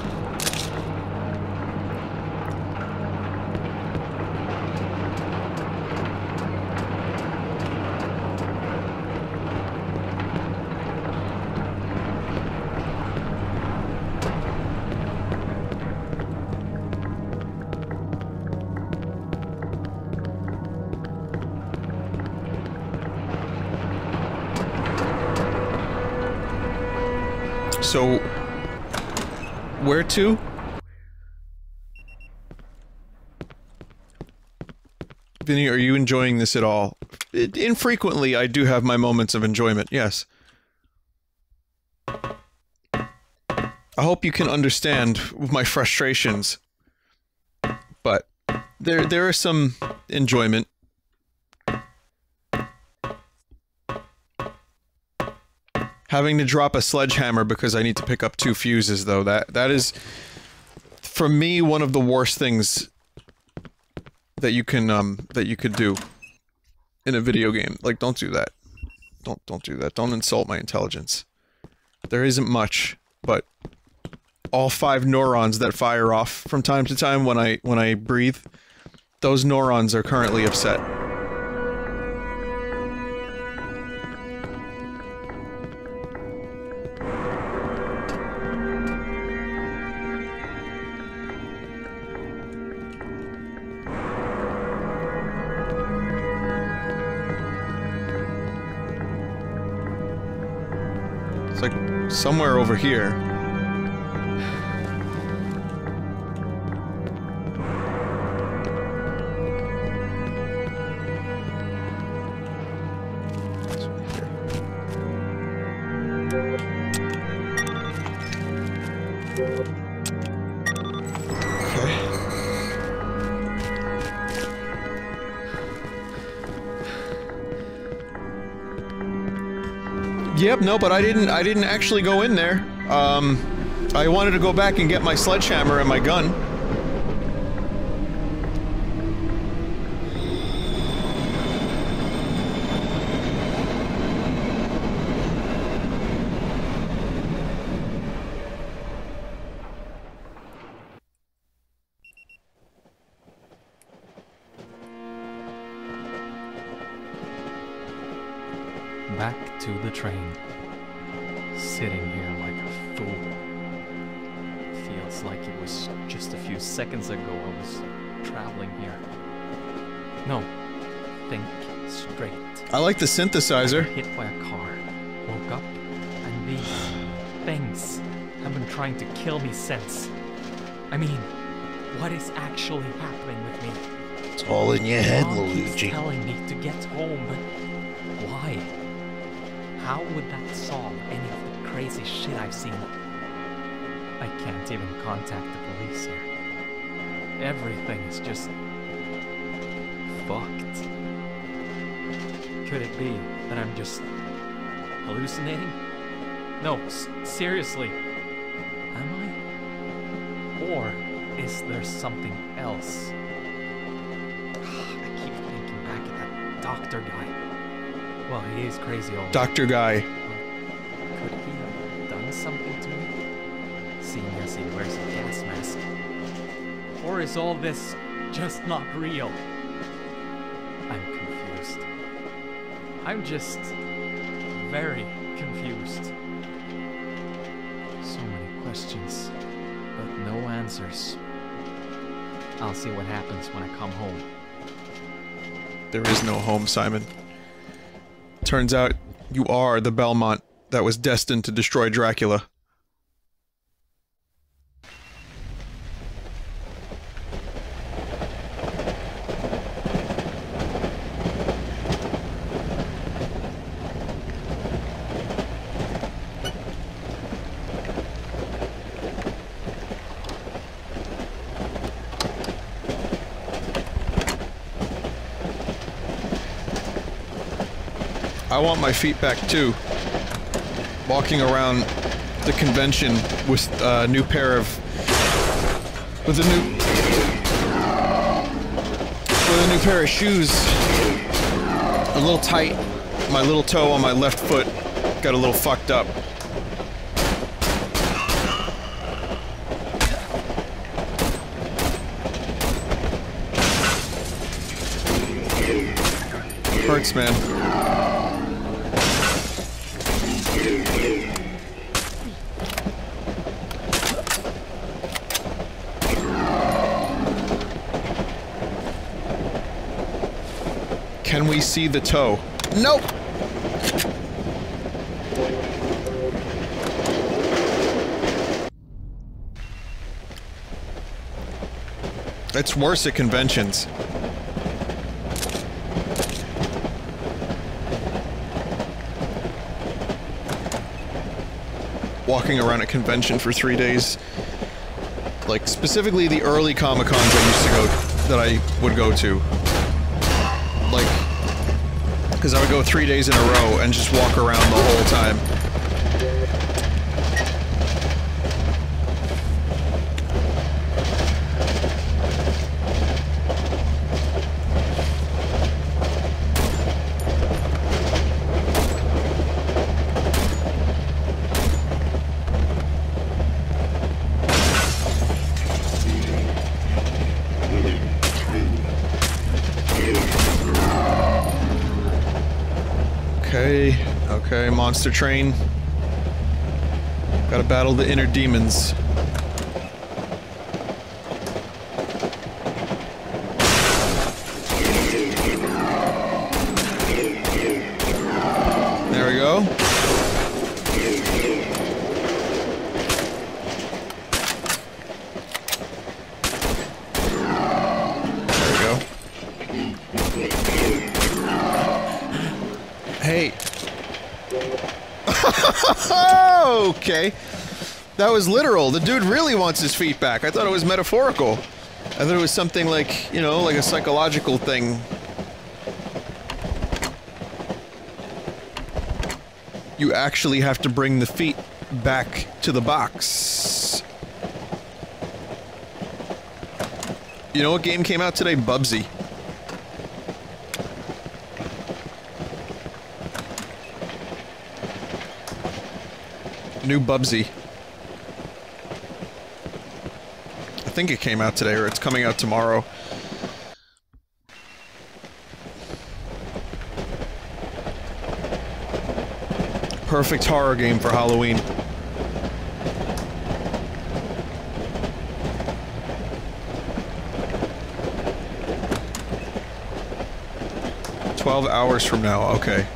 So, where to? Vinny, are you enjoying this at all? Infrequently, I do have my moments of enjoyment, yes. I hope you can understand my frustrations. But, there is some enjoyment. Having to drop a sledgehammer because I need to pick up 2 fuses, though, that is, for me, one of the worst things that you can, that you could do in a video game. Like, don't do that. Don't do that. Don't insult my intelligence. There isn't much, but all 5 neurons that fire off from time to time when I breathe, those neurons are currently upset. Like, somewhere over here. Yep, no, but I didn't actually go in there. I wanted to go back and get my sledgehammer and my gun. Back to the train. Sitting here like a fool. Feels like it was just a few seconds ago I was traveling here. No, think straight. I like the synthesizer. Hit by a car. Woke up, and these things have been trying to kill me since. I mean, what is actually happening with me? It's all in your head, Mom keeps Luigi. telling me to get home, but why? How would that solve any of the crazy shit I've seen? I can't even contact the police here. Everything is just fucked. Could it be that I'm just hallucinating? No, seriously. Am I? Or is there something else? I keep thinking back at that doctor guy. Well, he is crazy old. Dr. Guy. Could he have done something to me? Seeing as he wears a gas mask. Or is all this just not real? I'm confused. I'm just very confused. So many questions, but no answers. I'll see what happens when I come home. There is no home, Simon. Turns out you are the Belmont that was destined to destroy Dracula. I want my feet back too. Walking around the convention with a new pair of... with a new... with a new pair of shoes. A little tight. My little toe on my left foot got a little fucked up. Hurts, man. Can we see the toe? Nope! It's worse at conventions. Walking around a convention for 3 days. Like, specifically the early Comic-Cons I used to go- that I would go to. Like, because I would go 3 days in a row and just walk around the whole time. Okay, monster train. Gotta battle the inner demons. There we go. There we go. Hey. Okay. That was literal. The dude really wants his feet back. I thought it was metaphorical. I thought it was something like, you know, like a psychological thing. You actually have to bring the feet back to the box. You know what game came out today? Bubsy. New Bubsy. I think it came out today, or it's coming out tomorrow. Perfect horror game for Halloween. "12 hours from now," okay.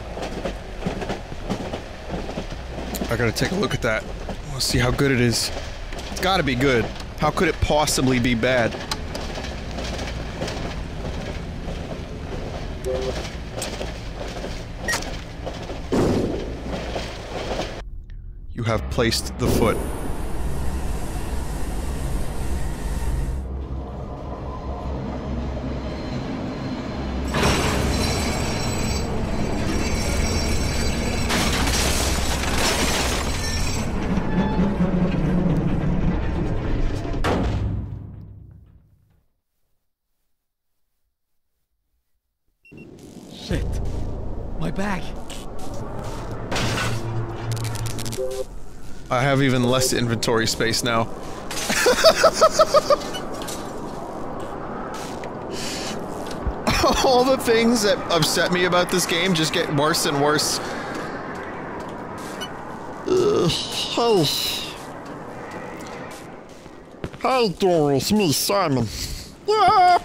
I gotta take a look at that. We'll see how good it is. It's gotta be good. How could it possibly be bad? You have placed the foot. Back. I have even less inventory space now. All the things that upset me about this game just get worse and worse. Hi Dory, it's me, Simon. Yep.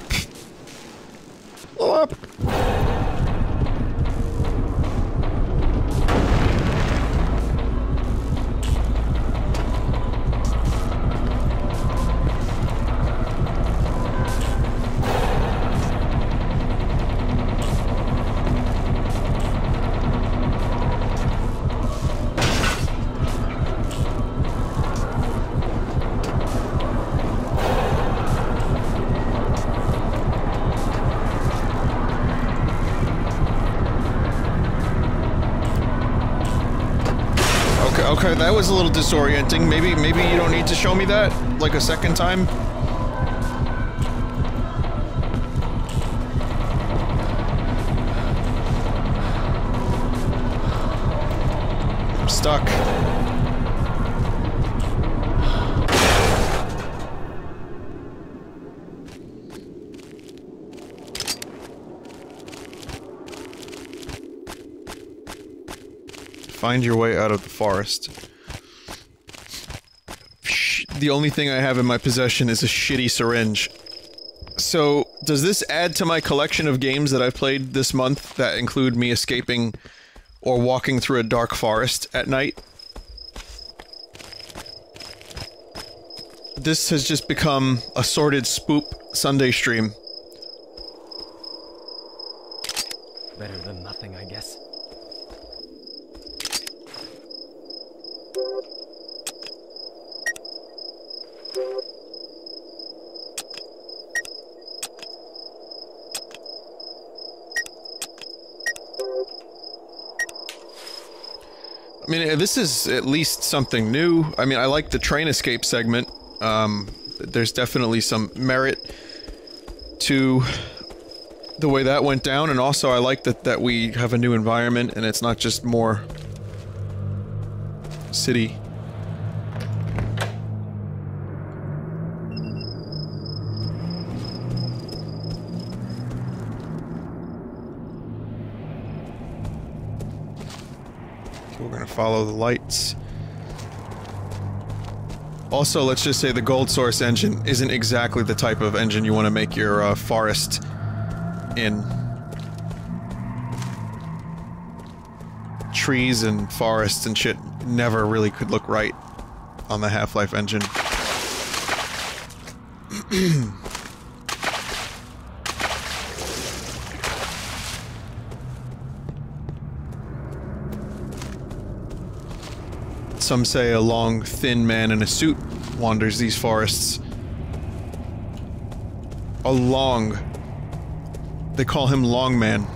Yep. Okay, that was a little disorienting. Maybe you don't need to show me that, like a second time? stuck. Find your way out of the forest. The only thing I have in my possession is a shitty syringe. So, does this add to my collection of games that I've played this month that include me escaping or walking through a dark forest at night? This has just become a sordid spoop Sunday stream. Better than nothing, I guess. I mean, this is at least something new. I mean, I like the train escape segment. There's definitely some merit to the way that went down, and also I like that we have a new environment and it's not just more city. We're gonna follow the lights. Also, let's just say the Gold Source engine isn't exactly the type of engine you want to make your forest in. Trees and forests and shit never really could look right on the Half-Life engine. Some say a long, thin man in a suit wanders these forests. A long. They call him Long Man.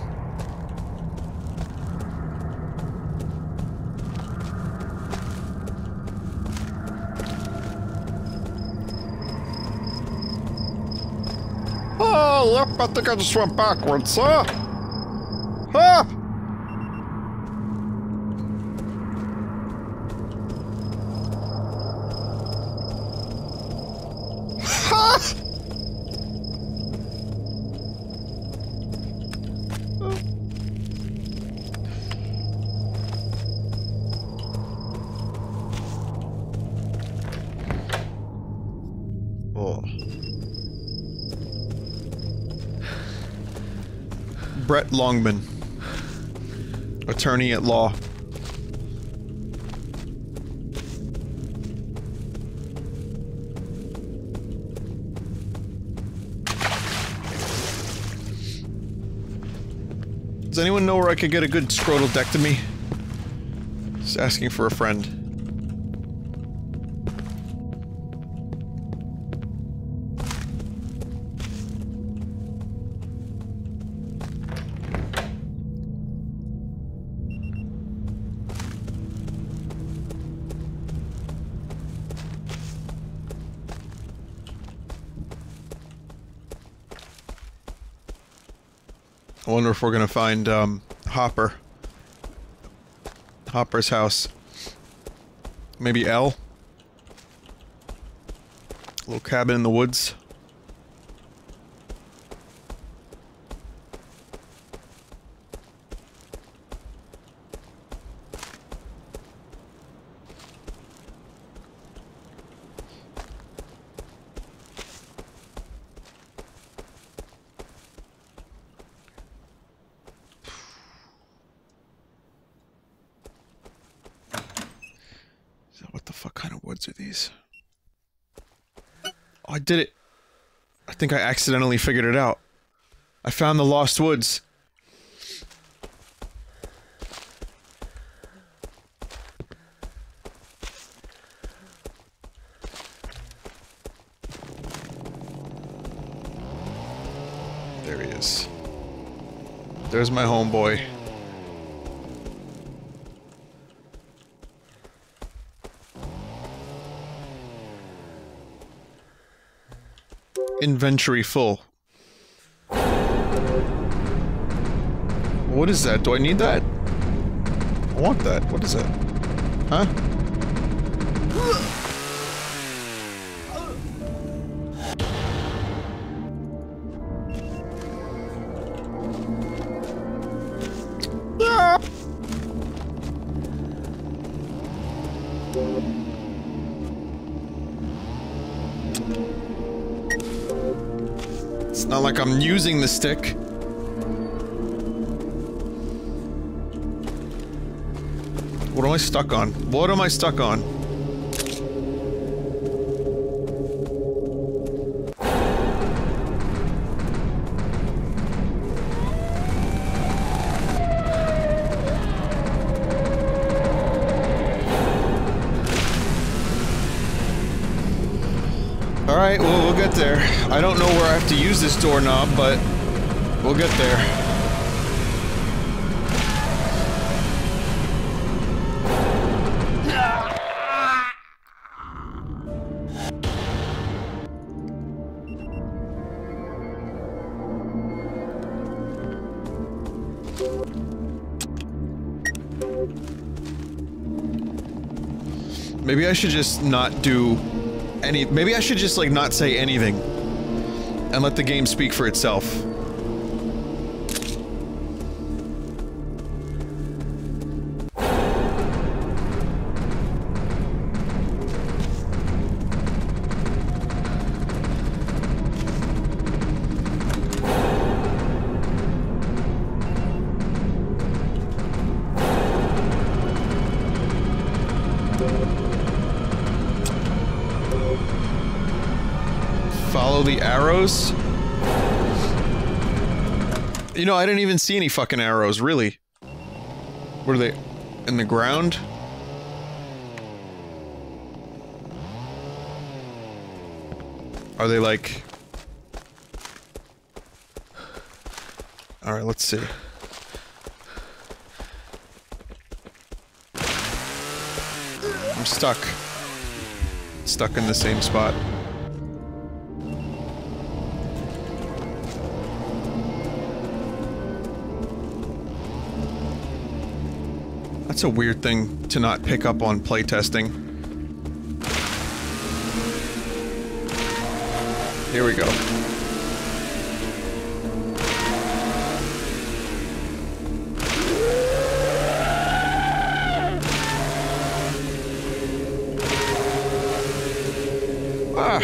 Oh, yep, I think I just went backwards, huh? Huh? Brett Longman, attorney at law. Does anyone know where I could get a good scrotaldectomy? Just asking for a friend. I wonder if we're gonna find, Hopper. Hopper's house. Maybe L? Little cabin in the woods. Are these? Oh, I did it! I think I accidentally figured it out. I found the lost woods. There he is. There's my homeboy. Inventory full. What is that? Do I need that? I want that. What is that? Huh? Ah! It's not like I'm using the stick. What am I stuck on? What am I stuck on? Alright, well, we'll get there. I don't know where I have to use this doorknob, but we'll get there. Maybe I should just not do maybe I should just, like, not say anything and let the game speak for itself. Follow the arrows? You know, I didn't even see any fucking arrows, really. What are they? In the ground? Are they like... Alright, let's see. I'm stuck. Stuck in the same spot. That's a weird thing to not pick up on playtesting. Here we go. Ah!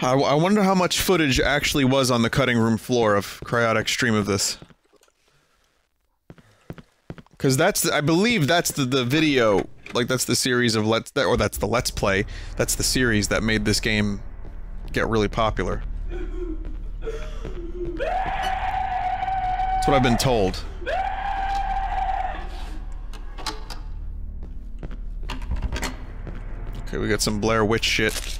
I wonder how much footage actually was on the cutting room floor of Cryotic stream of this. Because that's, I believe that's the video, like that's the series of that's the Let's Play, that's the series that made this game get really popular. That's what I've been told. Okay, we got some Blair Witch shit.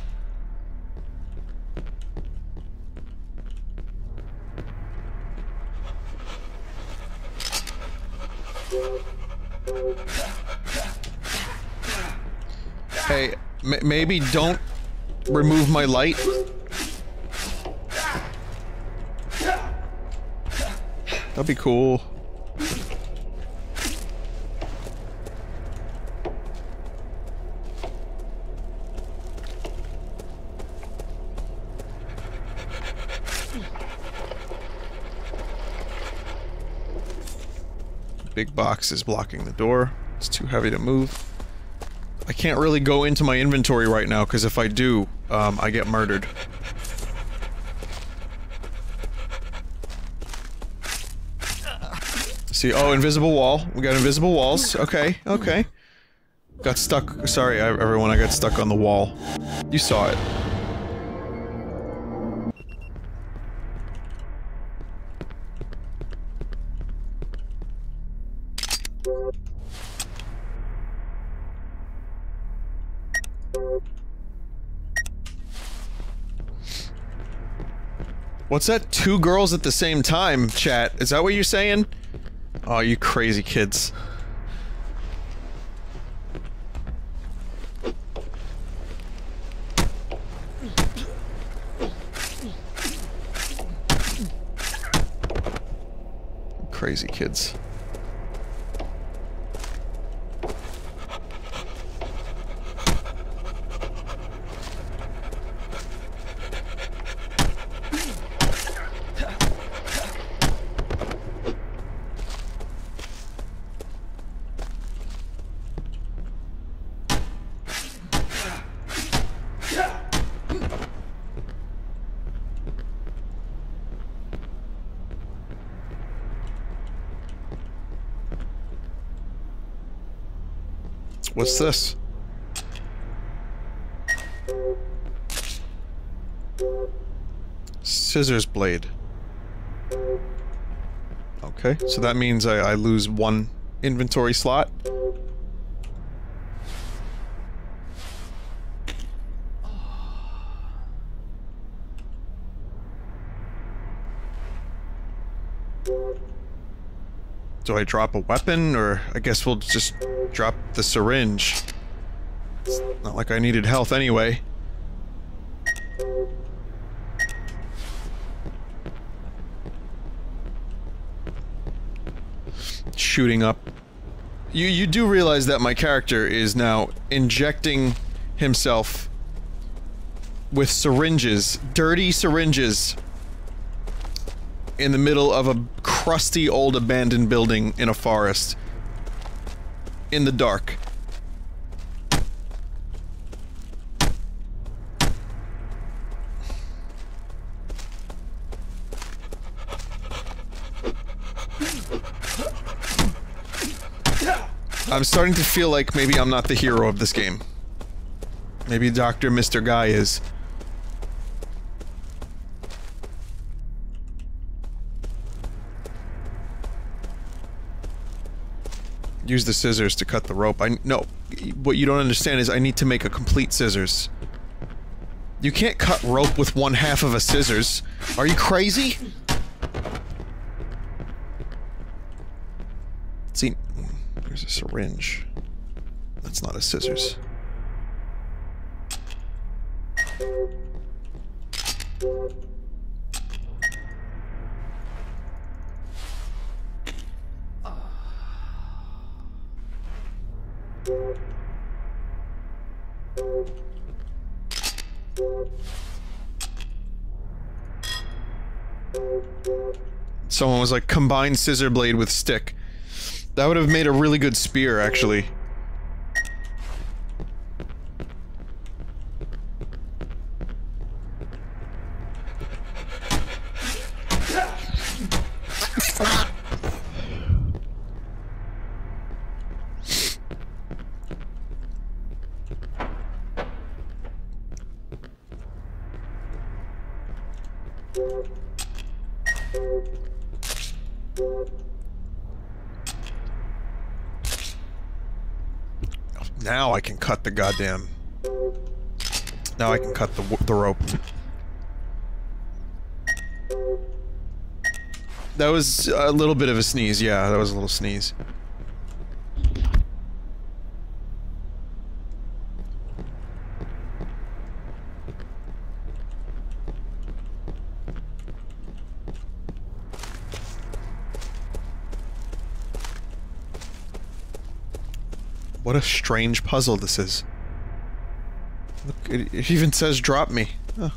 Hey, maybe don't remove my light. That'd be cool. Big box is blocking the door. It's too heavy to move. I can't really go into my inventory right now, because if I do, I get murdered. See, oh, invisible wall. We got invisible walls. Okay, okay. Got stuck. Sorry, everyone, I got stuck on the wall. You saw it. What's that? 2 girls at the same time, chat? Is that what you're saying? Oh, you crazy kids. Crazy kids. What's this? Scissors blade. Okay, so that means I lose 1 inventory slot. Do I drop a weapon, or I guess we'll just drop the syringe? It's not like I needed health anyway. Shooting up. You do realize that my character is now injecting himself with syringes, dirty syringes, in the middle of a crusty old abandoned building in a forest. In the dark. I'm starting to feel like maybe I'm not the hero of this game. Maybe Dr. Mr. Guy is. Use the scissors to cut the rope. No, what you don't understand is I need to make a complete scissors. You can't cut rope with 1/2 of a scissors. Are you crazy? See, there's a syringe. That's not a scissors. Someone was like, combine scissor blade with stick. That would have made a really good spear, actually. Now I can cut the goddamn... Now I can cut the rope. That was a little bit of a sneeze, yeah, that was a little sneeze. What a strange puzzle this is. Look, it even says drop me. Huh.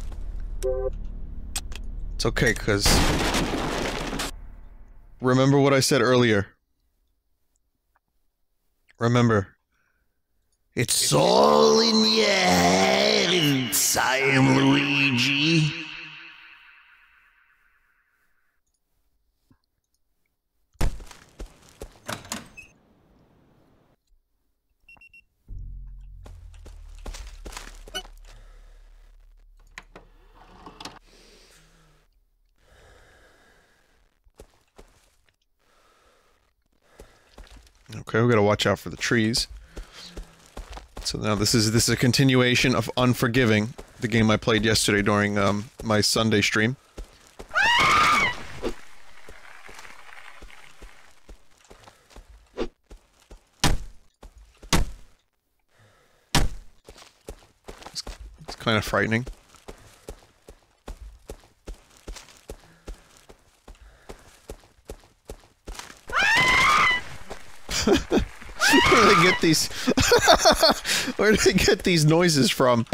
It's okay, cause... Remember what I said earlier. Remember. It's all in your head, I am Luigi. Okay, we gotta watch out for the trees. So now this is a continuation of Unforgiving, the game I played yesterday during my Sunday stream. kind of frightening. Where do they get these? Where do they get these noises from?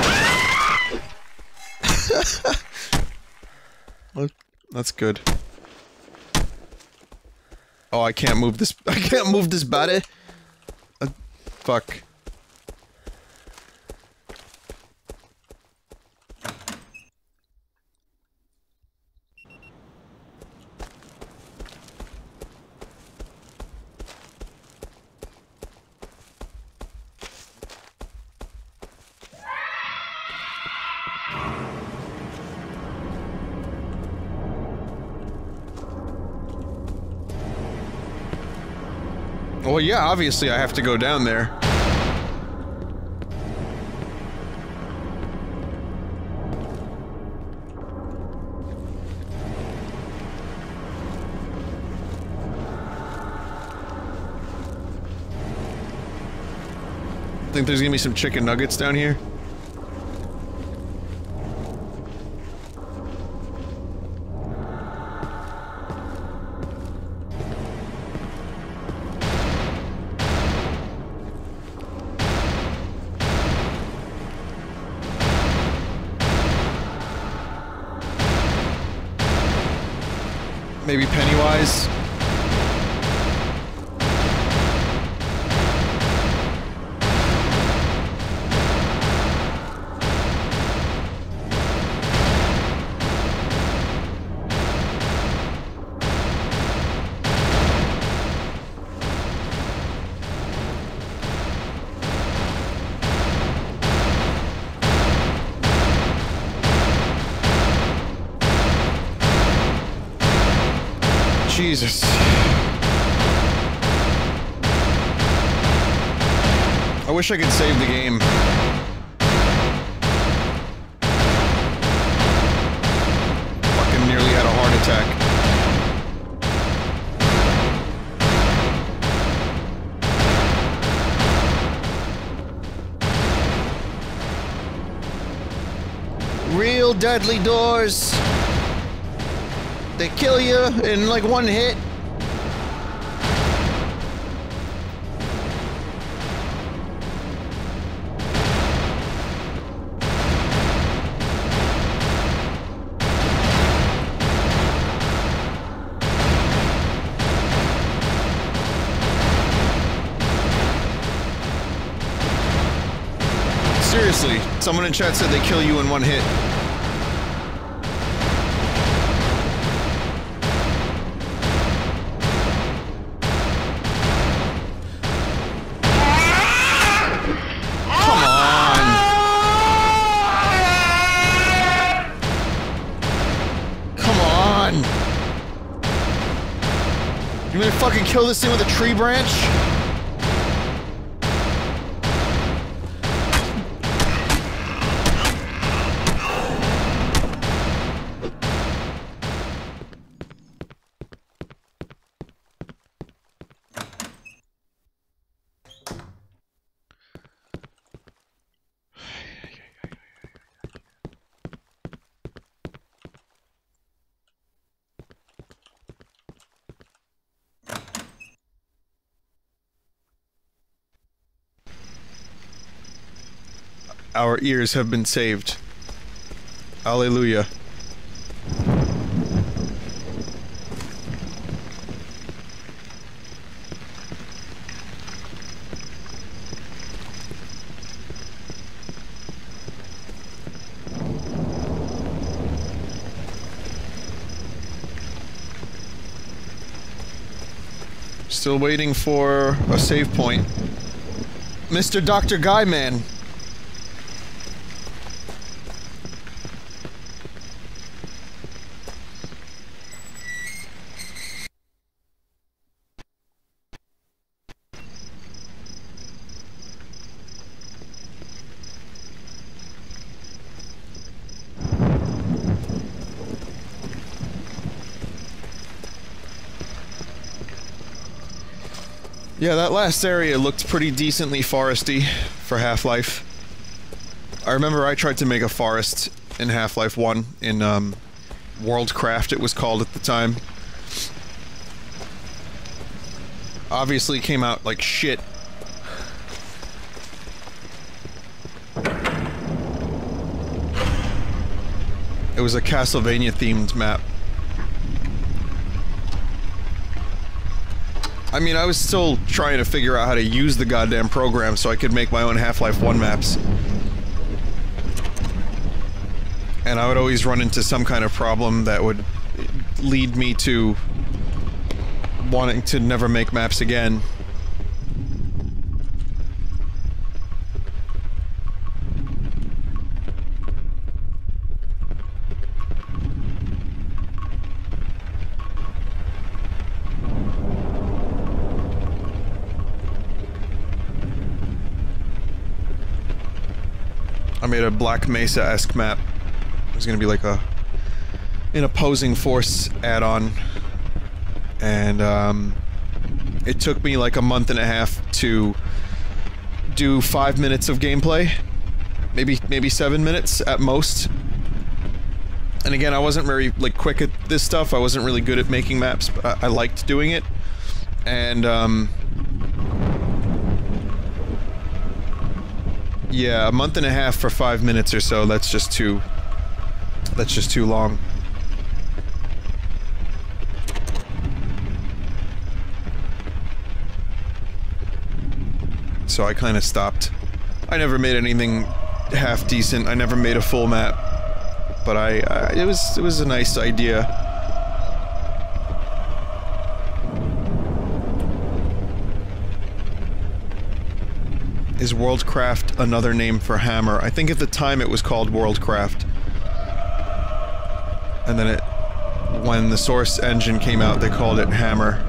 Well, that's good. Oh, I can't move this. I can't move this body. Fuck. Well, yeah, obviously I have to go down there. Think there's gonna be some chicken nuggets down here? Maybe Pennywise? Jesus. I wish I could save the game. Fucking nearly had a heart attack. Real deadly doors. They kill you in like one hit. Seriously, someone in chat said they kill you in one hit. Fucking kill this thing with a tree branch? Our ears have been saved. Alleluia. Still waiting for a save point. Mr. Dr. Guy Man. Yeah, that last area looked pretty decently foresty for Half-Life. I remember I tried to make a forest in Half-Life 1 in, Worldcraft it was called at the time. Obviously came out like shit. It was a Castlevania-themed map. I mean, I was still trying to figure out how to use the goddamn program so I could make my own Half-Life 1 maps. And I would always run into some kind of problem that would lead me to wanting to never make maps again. I made a Black Mesa-esque map. It was gonna be like an opposing force add-on. And, it took me like a month and a half to do 5 minutes of gameplay. Maybe 7 minutes at most. And again, I wasn't very, like, quick at this stuff. I wasn't really good at making maps, but I liked doing it. And, yeah, a month and a half for 5 minutes or so, that's just too long. So I kind of stopped. I never made anything half decent. I never made a full map, but it was a nice idea. Is Worldcraft another name for Hammer? I think at the time it was called Worldcraft. And then when the Source engine came out, they called it Hammer.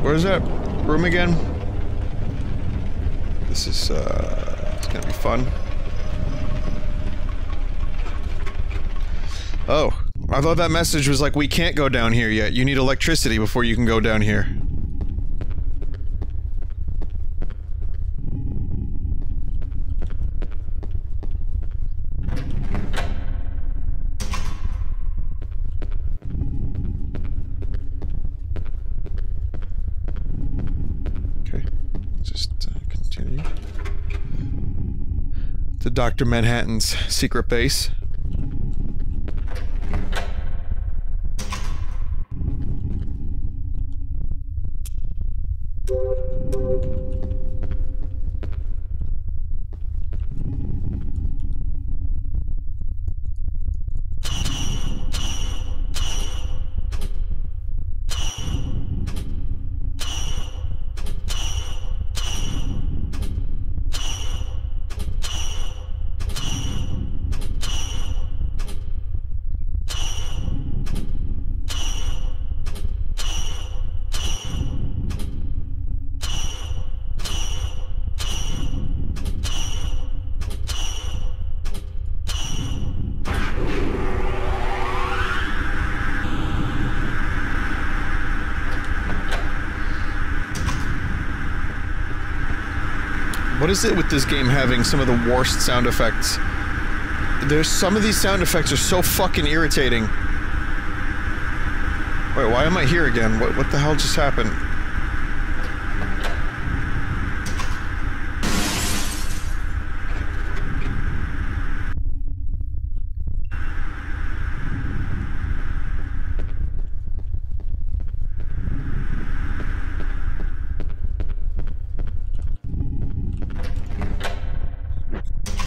Where's that room again? This is, it's gonna be fun. Oh, I thought that message was like, we can't go down here yet. You need electricity before you can go down here. Dr. Manhattan's secret base. What is it with this game having some of the worst sound effects? There's some of these sound effects are so fucking irritating. Wait, why am I here again? What the hell just happened?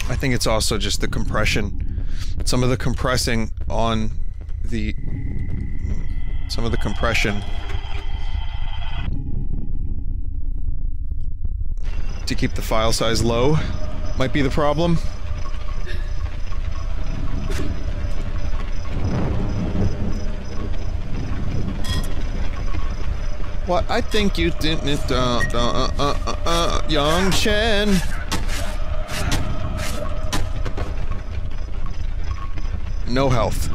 I think it's also just the compression. Some of the compressing on the... Some of the compression to keep the file size low might be the problem. What I think you didn't, young Chen. No health.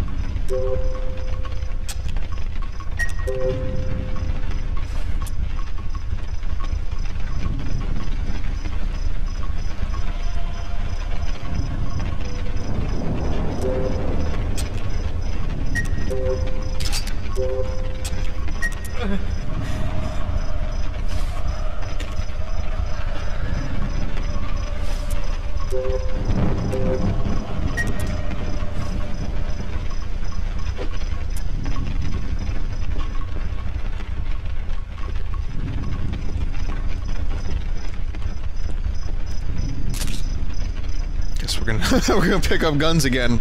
Guess we're gonna we're gonna pick up guns again.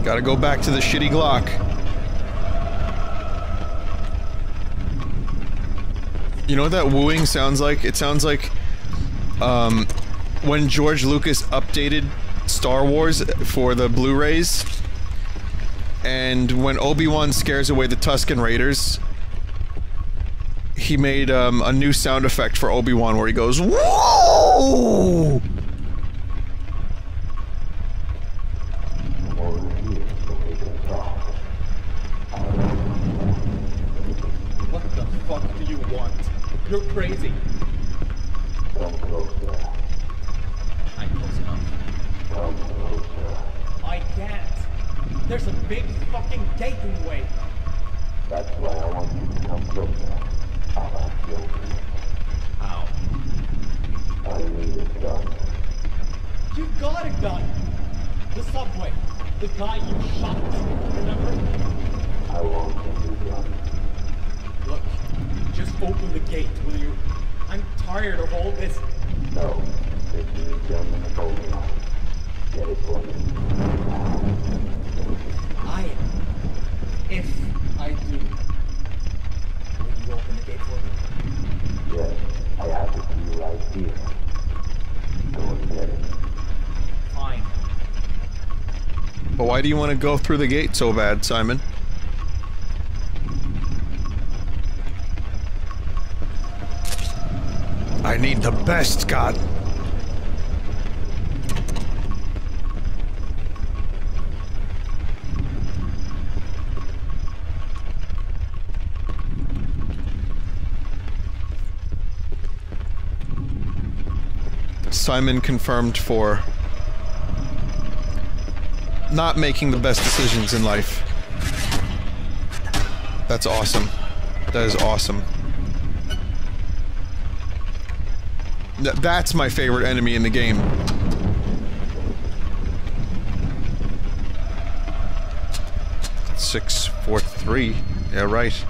Gotta go back to the shitty Glock. You know what that wooing sounds like? It sounds like, when George Lucas updated Star Wars for the Blu-rays, and when Obi-Wan scares away the Tusken Raiders, he made, a new sound effect for Obi-Wan where he goes, "Whoa!" You're crazy. Come closer. I'm close enough. Come closer. I can't. There's a big fucking gate in the way. That's why I want you to come closer. I'll kill you. How? I need a gun. You got a gun. The subway. The guy you shot. Remember? I want a new gun. Look, just open the gate, will you? I'm tired of all this. No. This new gun in the folder. Get it for me. If I do, will you open the gate for me? Yes. I have the key right here. Go and get it. Fine. But why do you want to go through the gate so bad, Simon? I need the best gun. Simon confirmed for not making the best decisions in life. That's awesome. That is awesome. That's my favorite enemy in the game. Six, 4, 3. Yeah, right.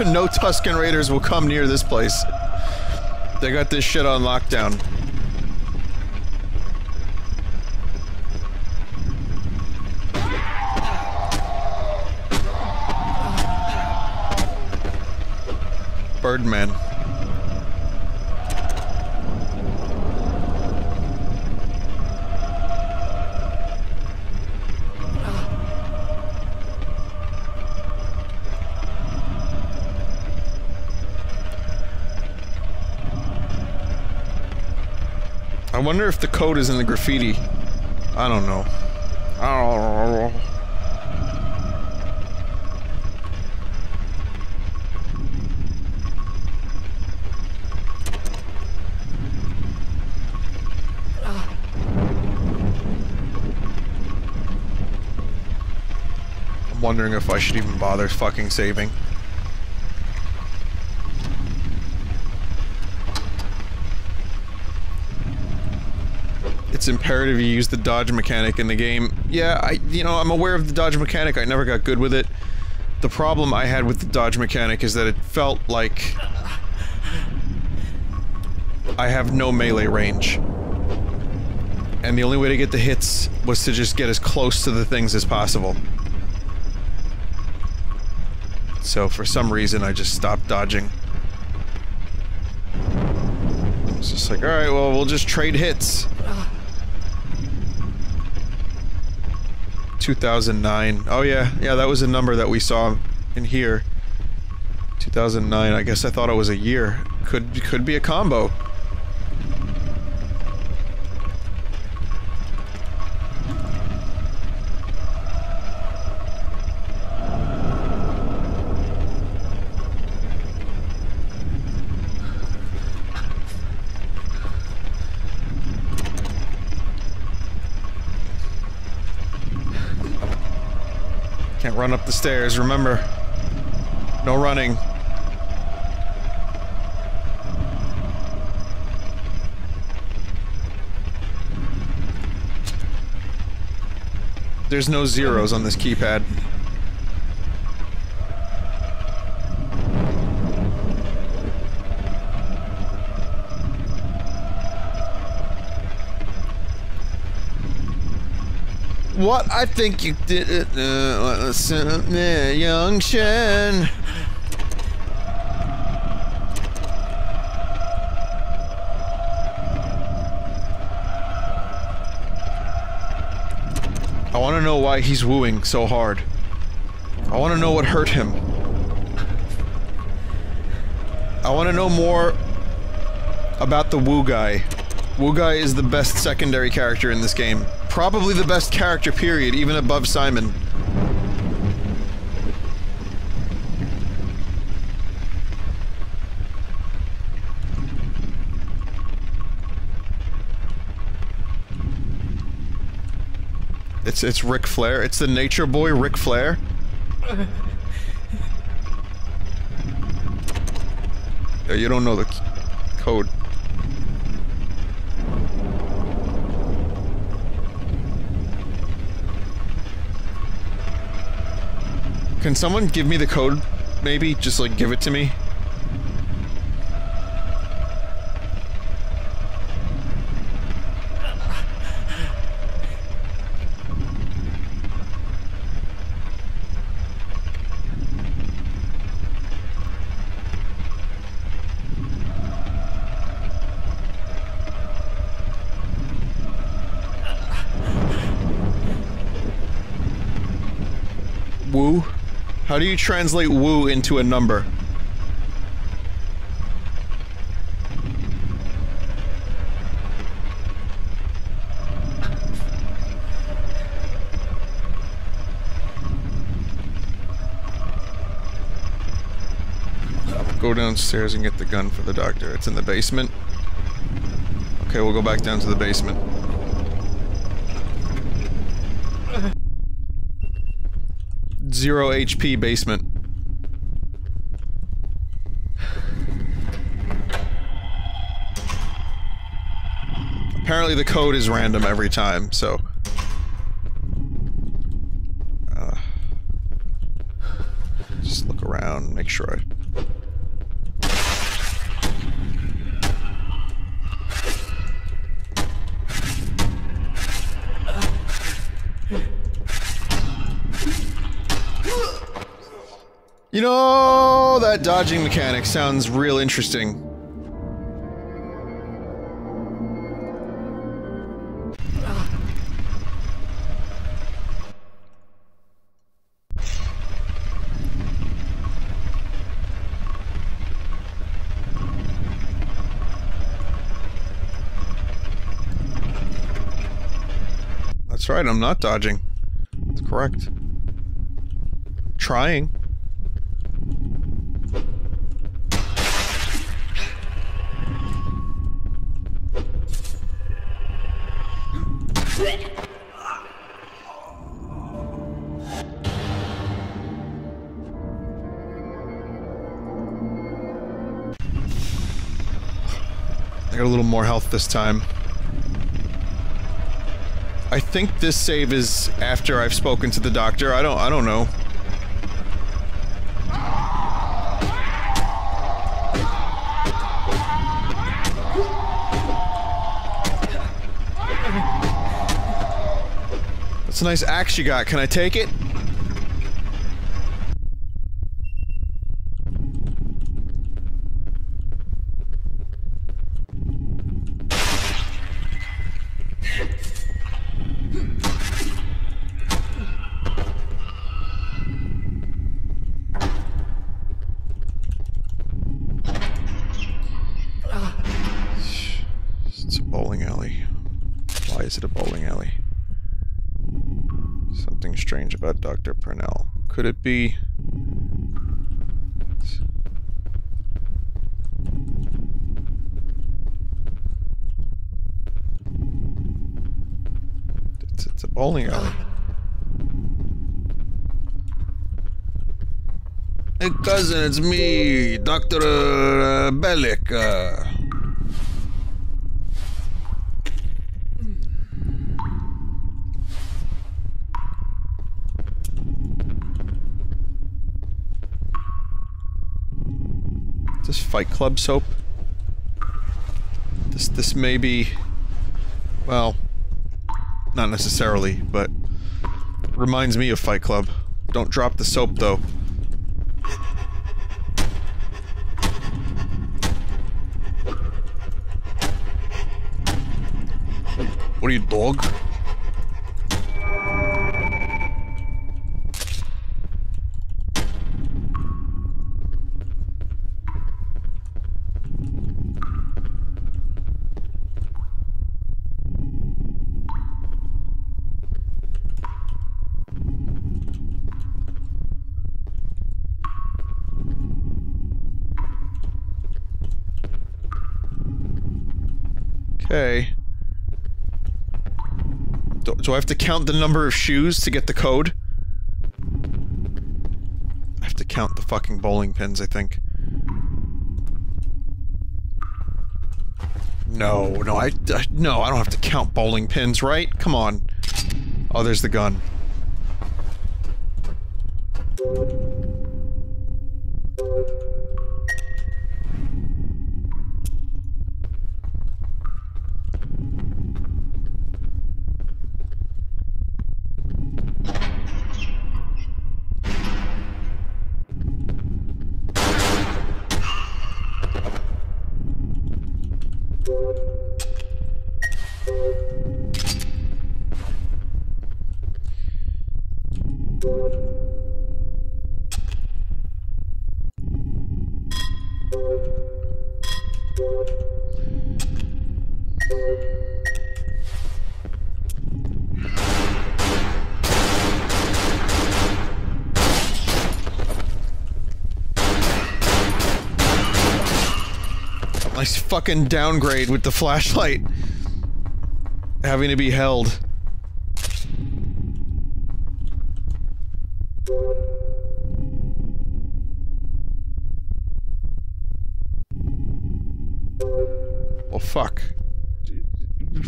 No Tusken Raiders will come near this place. They got this shit on lockdown. Birdman. I wonder if the code is in the graffiti. I don't know. I'm wondering if I should even bother fucking saving. it's imperative you use the dodge mechanic in the game. Yeah, I'm aware of the dodge mechanic, I never got good with it. The problem I had with the dodge mechanic is that it felt like I have no melee range. And the only way to get the hits was to just get as close to the things as possible. So for some reason I just stopped dodging. It's just like, alright, well, we'll just trade hits. 2009. Oh yeah, that was a number that we saw in here. 2009, I guess I thought it was a year. Could be a combo. Can't run up the stairs, remember. No running. There's no zeros on this keypad. What? I think you did it. Young Shen. I want to know why he's wooing so hard. I want to know what hurt him. I want to know more about the Woo guy. Woo guy is the best secondary character in this game. Probably the best character, period, even above Simon. It's Ric Flair. It's the Nature Boy Ric Flair. Yeah, you don't know the code. Can someone give me the code, maybe? Just, like, give it to me? Woo? How do you translate woo into a number? Go downstairs and get the gun for the doctor. It's in the basement. Okay, we'll go back down to the basement. Zero HP basement. Apparently the code is random every time, so... just look around, make sure I... You know, that dodging mechanic sounds real interesting. That's right, I'm not dodging. That's correct. Trying. I got a little more health this time. I think this save is after I've spoken to the doctor. I don't know. That's a nice axe you got. Can I take it? It's a bowling alley. Why is it a bowling alley? Something strange about Dr. Purnell. Could it be... It's a bowling alley. Hey cousin, it's me, Dr. Bellick. This Fight Club soap? This may be... well, not necessarily, but reminds me of Fight Club. Don't drop the soap, though. What are you, dog? Okay. Do I have to count the number of shoes to get the code? I have to count the fucking bowling pins, I think. No, I don't have to count bowling pins, right? Come on. Oh, there's the gun. Nice fucking downgrade with the flashlight having to be held. Well, fuck.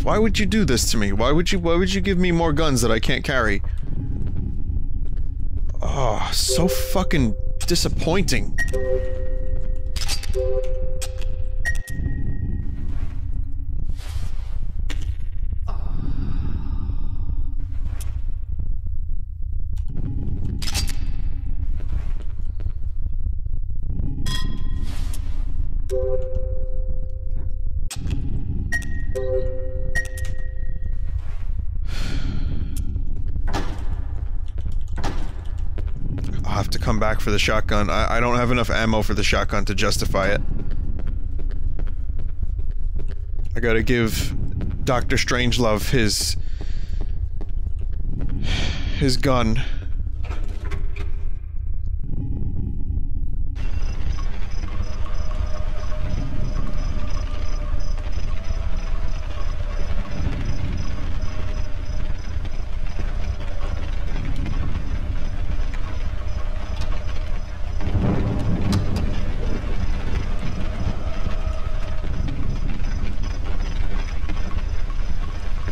Why would you do this to me? Why would you give me more guns that I can't carry? Oh, so fucking disappointing. I'll have to come back for the shotgun. I don't have enough ammo for the shotgun to justify it. I gotta give Dr. Strangelove his gun.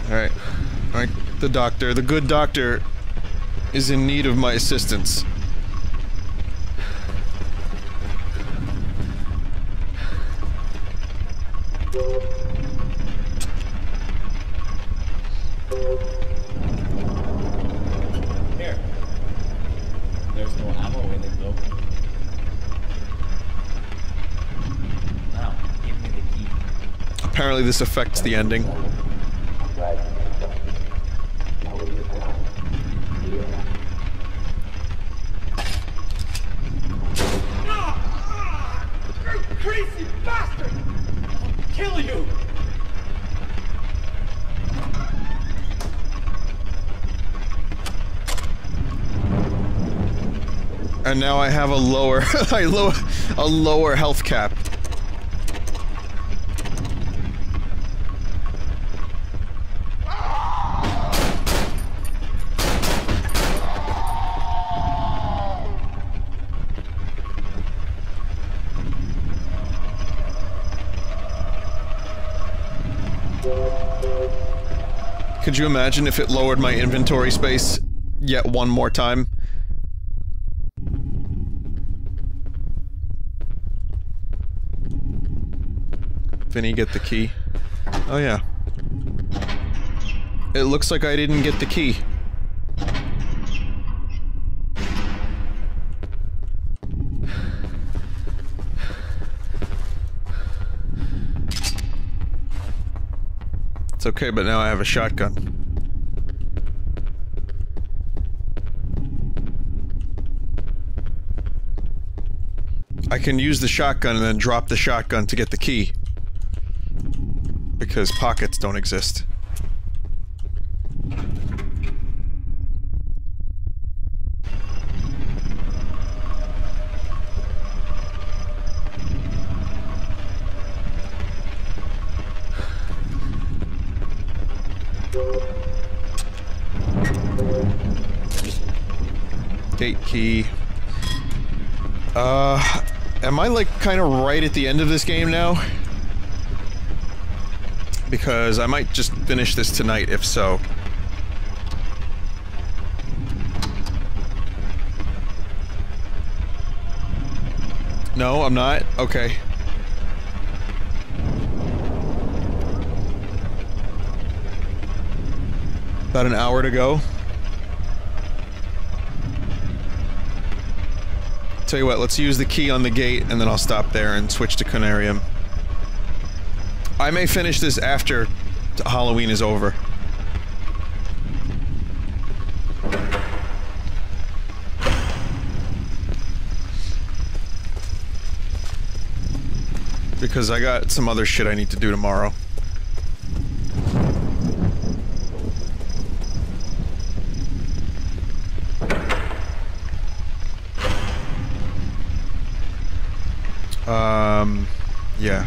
Alright. Alright, the doctor, the good doctor, is in need of my assistance. Here. There's no ammo in it though. Now, give me the key. Apparently this affects the ending. Crazy bastard! I'll kill you! And now I have a lower, a lower health cap. Could you imagine if it lowered my inventory space yet one more time? Vinny, get the key. Oh yeah. It looks like I didn't get the key. It's okay, but now I have a shotgun. I can use the shotgun and then drop the shotgun to get the key. Because pockets don't exist. Gate key. Am I like kind of right at the end of this game now? Because I might just finish this tonight, if so. No, I'm not? Okay. About an hour to go. Tell you what, let's use the key on the gate, and then I'll stop there and switch to Conarium. I may finish this after Halloween is over. Because I got some other shit I need to do tomorrow. Yeah.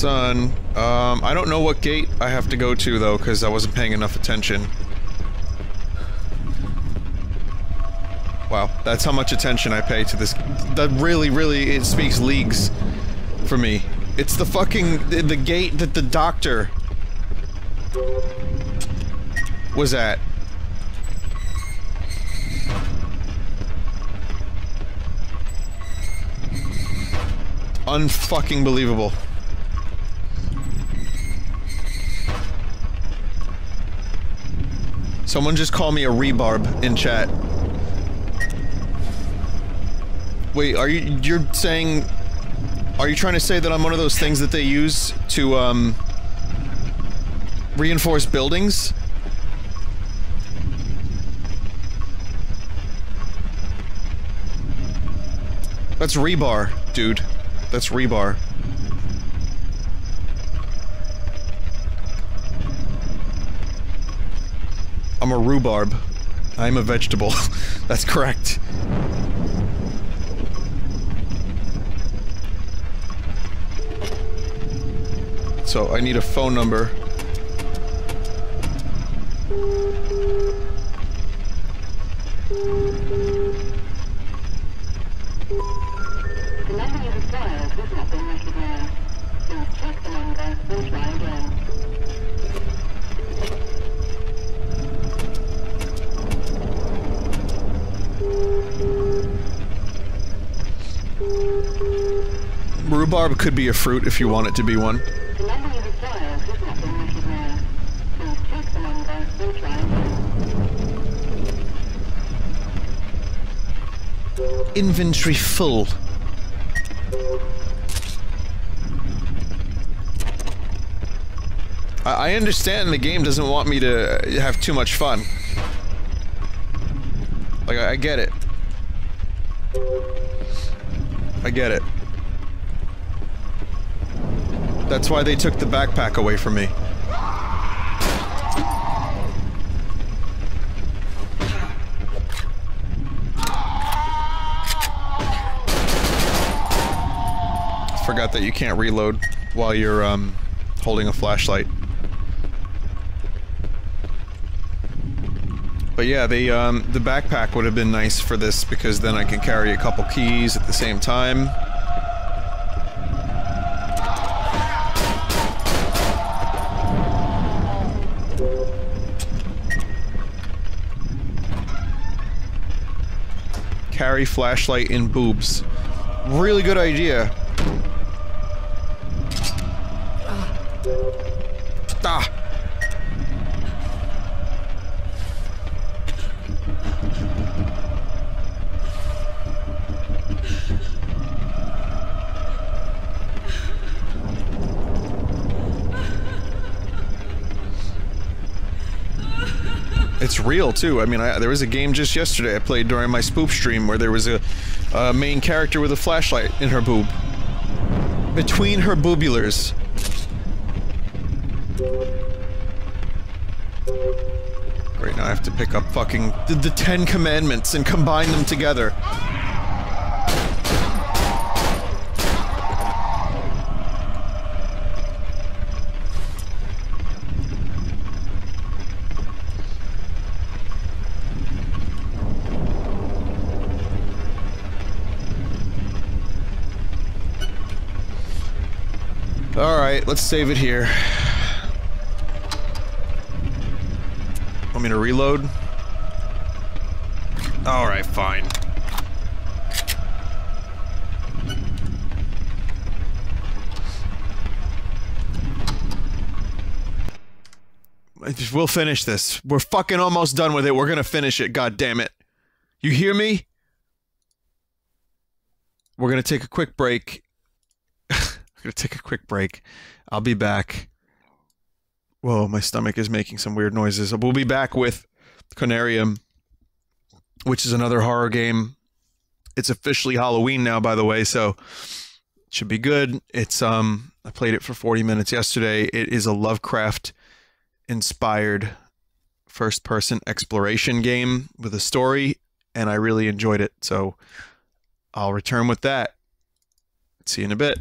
Done. I don't know what gate I have to go to though, because I wasn't paying enough attention. Wow, that's how much attention I pay to this. That really, it speaks leagues for me. It's the fucking the gate that the doctor was at. Unfucking believable. Someone just called me a rebarb in chat. Wait, you're saying... Are you trying to say that I'm one of those things that they use to, reinforce buildings? That's rebar, dude. That's rebar. I'm a rhubarb. I'm a vegetable. That's correct. So, I need a phone number. The number you required has not been recognized. Please check the number and try again. Rhubarb could be a fruit if you want it to be one. The number you required has not been recognized. Please check the number and try again. Inventory full. I understand the game doesn't want me to have too much fun. Like, I get it. I get it. That's why they took the backpack away from me. Forgot that you can't reload while you're, holding a flashlight. But yeah, the backpack would have been nice for this because then I can carry a couple keys at the same time. Carry flashlight in boobs. Really good idea. Ah! It's real too. I mean, there was a game just yesterday I played during my spoop stream where there was a main character with a flashlight in her boob. Between her boobulars. Right now I have to pick up fucking the 10 Commandments and combine them together. Alright, let's save it here. Want me to reload? Alright, fine. We'll finish this. We're fucking almost done with it. We're gonna finish it, god damn it. You hear me? We're gonna take a quick break. I'm gonna take a quick break. I'll be back. Whoa, my stomach is making some weird noises. We'll be back with Conarium, which is another horror game. It's officially Halloween now, by the way, so it should be good. It's I played it for 40 minutes yesterday. It is a Lovecraft-inspired first-person exploration game with a story, and I really enjoyed it. So I'll return with that. See you in a bit.